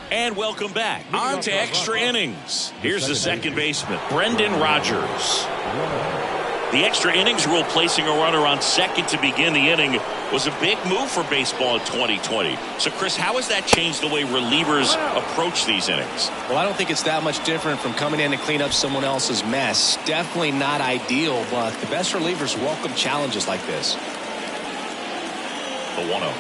And welcome back. On to extra innings. Here's the second baseman, Brendan Rodgers. The extra innings rule, placing a runner on second to begin the inning, was a big move for baseball in 2020. So, Chris, how has that changed the way relievers approach these innings? Well, I don't think it's that much different from coming in to clean up someone else's mess. Definitely not ideal, but the best relievers welcome challenges like this. The 1-0.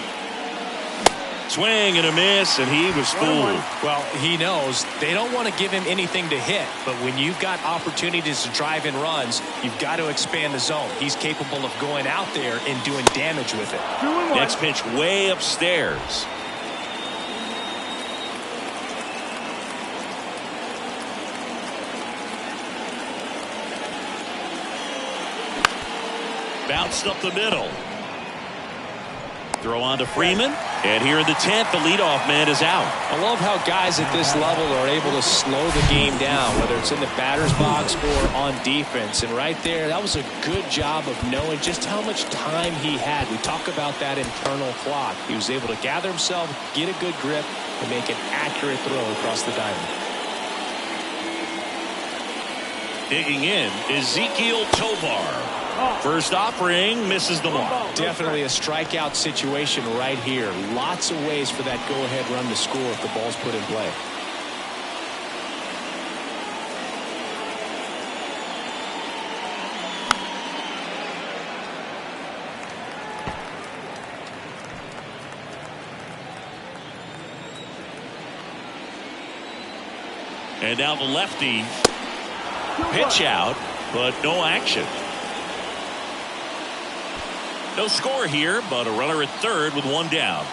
Swing and a miss, and he was fooled. Well, he knows they don't want to give him anything to hit, but when you've got opportunities to drive in runs, you've got to expand the zone. He's capable of going out there and doing damage with it. Next pitch way upstairs. Bounced up the middle. Throw on to Freeman. And here in the 10th, the leadoff man is out. I love how guys at this level are able to slow the game down, whether it's in the batter's box or on defense. And right there, that was a good job of knowing just how much time he had. We talk about that internal clock. He was able to gather himself, get a good grip, and make an accurate throw across the diamond. Digging in, Ezequiel Tovar. First offering, misses the mark. Definitely a strikeout situation right here. Lots of ways for that go-ahead run to score if the ball's put in play. And now the lefty. Pitch out, but no action. No score here, but a runner at third with 1 down.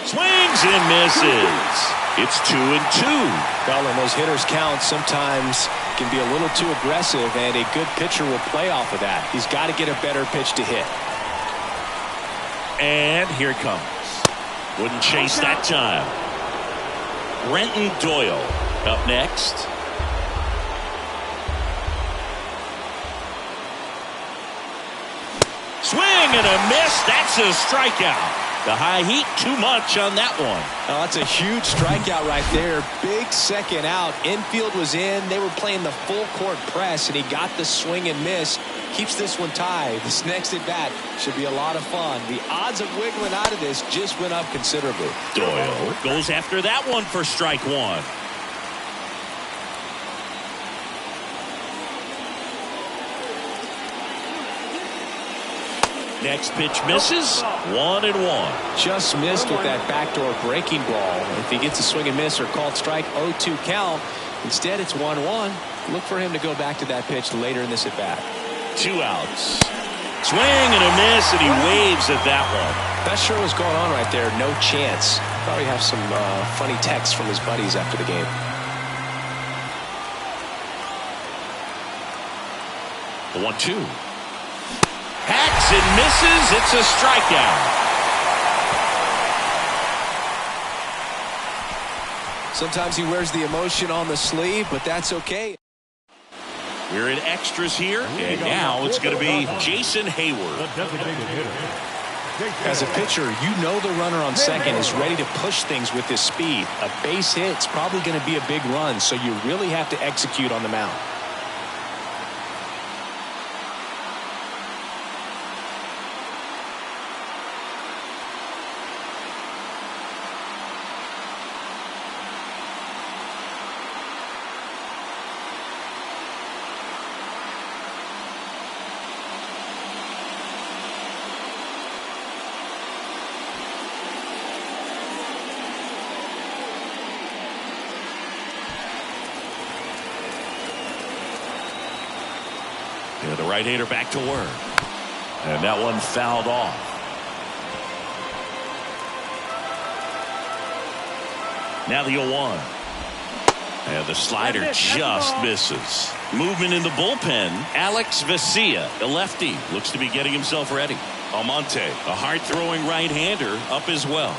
Swings and misses. It's 2-2. Well, when those hitters count, sometimes can be a little too aggressive, and a good pitcher will play off of that. He's got to get a better pitch to hit. And here it comes. Wouldn't chase that time. Brenton Doyle up next. Swing and a miss. That's a strikeout. The high heat, too much on that one. Oh, that's a huge strikeout right there. Big second out. Infield was in. They were playing the full court press, and he got the swing and miss. Keeps this one tied. This next at bat should be a lot of fun. The odds of wiggling out of this just went up considerably. Doyle goes after that one for strike 1. Next pitch misses. 1-1. Just missed with that backdoor breaking ball. If he gets a swing and miss or called strike, 0-2 count. Instead, it's 1-1. Look for him to go back to that pitch later in this at bat. 2 outs. Swing and a miss, and he waves at that one. Not sure what's going on right there. No chance. Probably have some funny texts from his buddies after the game. The 1-2. Hacks and misses. It's a strikeout. Sometimes he wears the emotion on the sleeve, but that's okay. We're in extras here, and now it's going to be Jason Hayward. The designated hitter. As a pitcher, you know the runner on second is ready to push things with his speed. A base hit's probably going to be a big run, so you really have to execute on the mound. Yeah, the right-hander back to work. And that one fouled off. Now the 0-1. And the slider just misses. Movement in the bullpen. Alex Vesia, the lefty, looks to be getting himself ready. Almonte, a hard-throwing right-hander, up as well.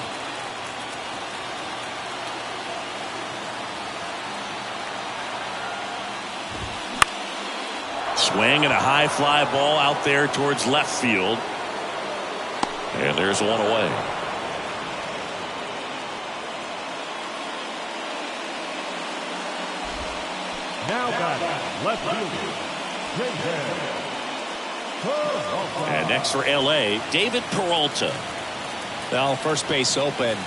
Swing and a high fly ball out there towards left field. And there's one away. Now batting, left fielder, Peralta. And next for LA, David Peralta. Well, first base open.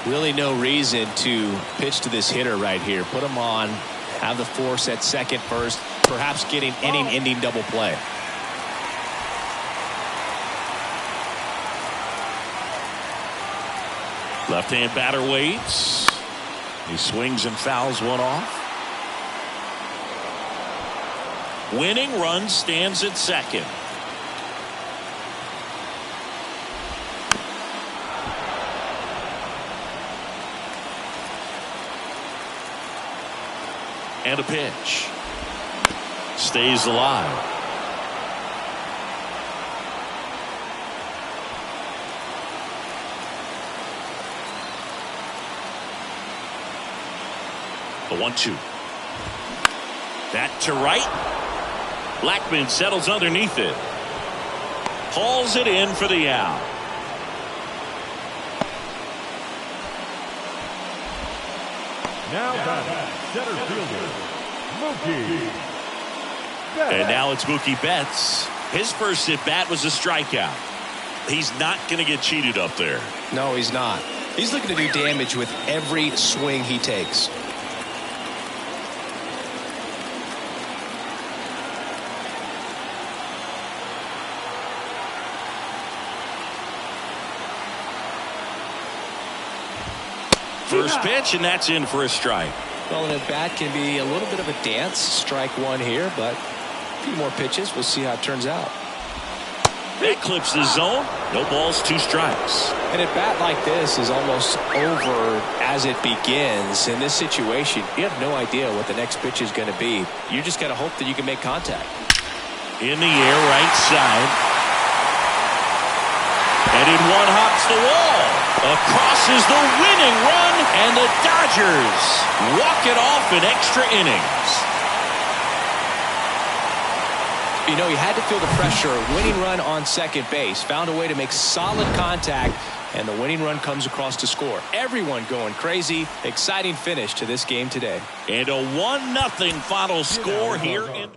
Really no reason to pitch to this hitter right here. Put him on. Have the force at second first. Perhaps getting inning-ending double play. Left-hand batter waits. He swings and fouls one off. Winning run stands at second. And a pitch. Stays alive. The 1-2. That to right. Blackman settles underneath it. Hauls it in for the out. Now batting, center fielder, Mookie Betts. And now it's Mookie Betts. His first at bat was a strikeout. He's not going to get cheated up there. No, he's not. He's looking to do damage with every swing he takes. First pitch, and that's in for a strike. Well, an at-bat can be a little bit of a dance. Strike one here, but a few more pitches. We'll see how it turns out. That clips the zone. No balls, 2 strikes. An at-bat like this is almost over as it begins. In this situation, you have no idea what the next pitch is going to be. You just got to hope that you can make contact. In the air, right side. And in one hops the wall. Across is the winning run, and the Dodgers walk it off in extra innings. You know, he had to feel the pressure. Winning run on second base. Found a way to make solid contact, and the winning run comes across to score. Everyone going crazy. Exciting finish to this game today. And a 1-0 final score here in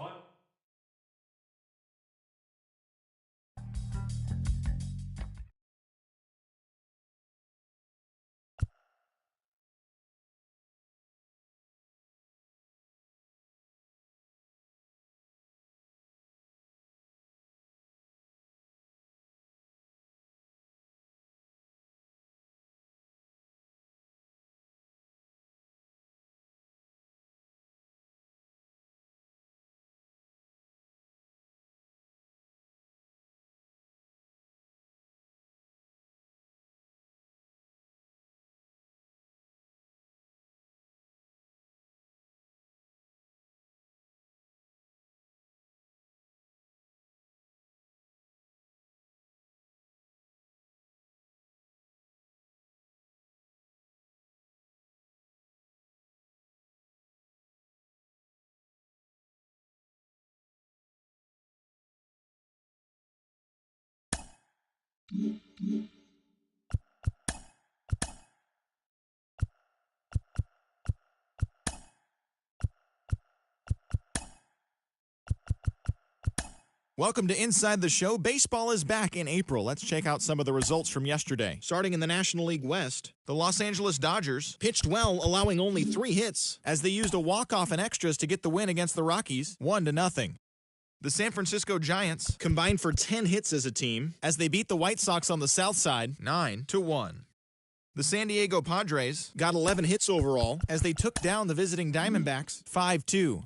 Welcome to Inside the Show. Baseball is back in April. Let's check out some of the results from yesterday. Starting in the National League West, the Los Angeles Dodgers pitched well, allowing only 3 hits, as they used a walk-off and extras to get the win against the Rockies, 1-0. The San Francisco Giants combined for 10 hits as a team, as they beat the White Sox on the south side, 9-1. The San Diego Padres got 11 hits overall, as they took down the visiting Diamondbacks, 5-2.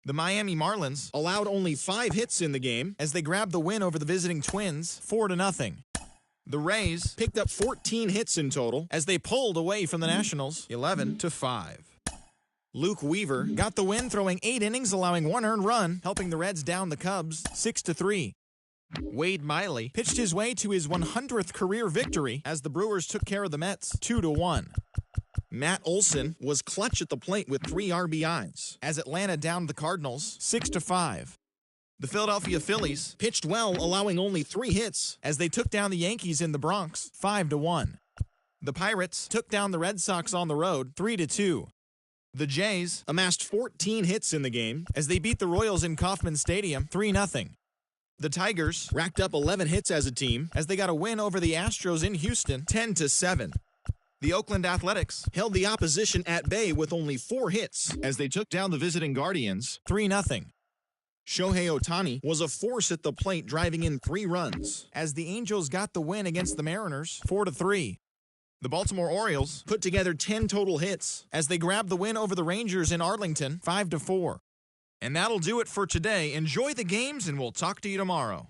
The Miami Marlins allowed only 5 hits in the game as they grabbed the win over the visiting Twins 4-0. The Rays picked up 14 hits in total as they pulled away from the Nationals 11-5. Luke Weaver got the win throwing 8 innings, allowing 1 earned run, helping the Reds down the Cubs 6-3. Wade Miley pitched his way to his 100th career victory as the Brewers took care of the Mets 2-1. Matt Olson was clutch at the plate with 3 RBIs as Atlanta downed the Cardinals 6-5. The Philadelphia Phillies pitched well, allowing only 3 hits as they took down the Yankees in the Bronx 5-1. The Pirates took down the Red Sox on the road 3-2. The Jays amassed 14 hits in the game as they beat the Royals in Kauffman Stadium 3-0. The Tigers racked up 11 hits as a team as they got a win over the Astros in Houston 10-7. The Oakland Athletics held the opposition at bay with only 4 hits as they took down the visiting Guardians 3-0. Shohei Ohtani was a force at the plate, driving in 3 runs as the Angels got the win against the Mariners 4-3. The Baltimore Orioles put together 10 total hits as they grabbed the win over the Rangers in Arlington 5-4. And that'll do it for today. Enjoy the games, and we'll talk to you tomorrow.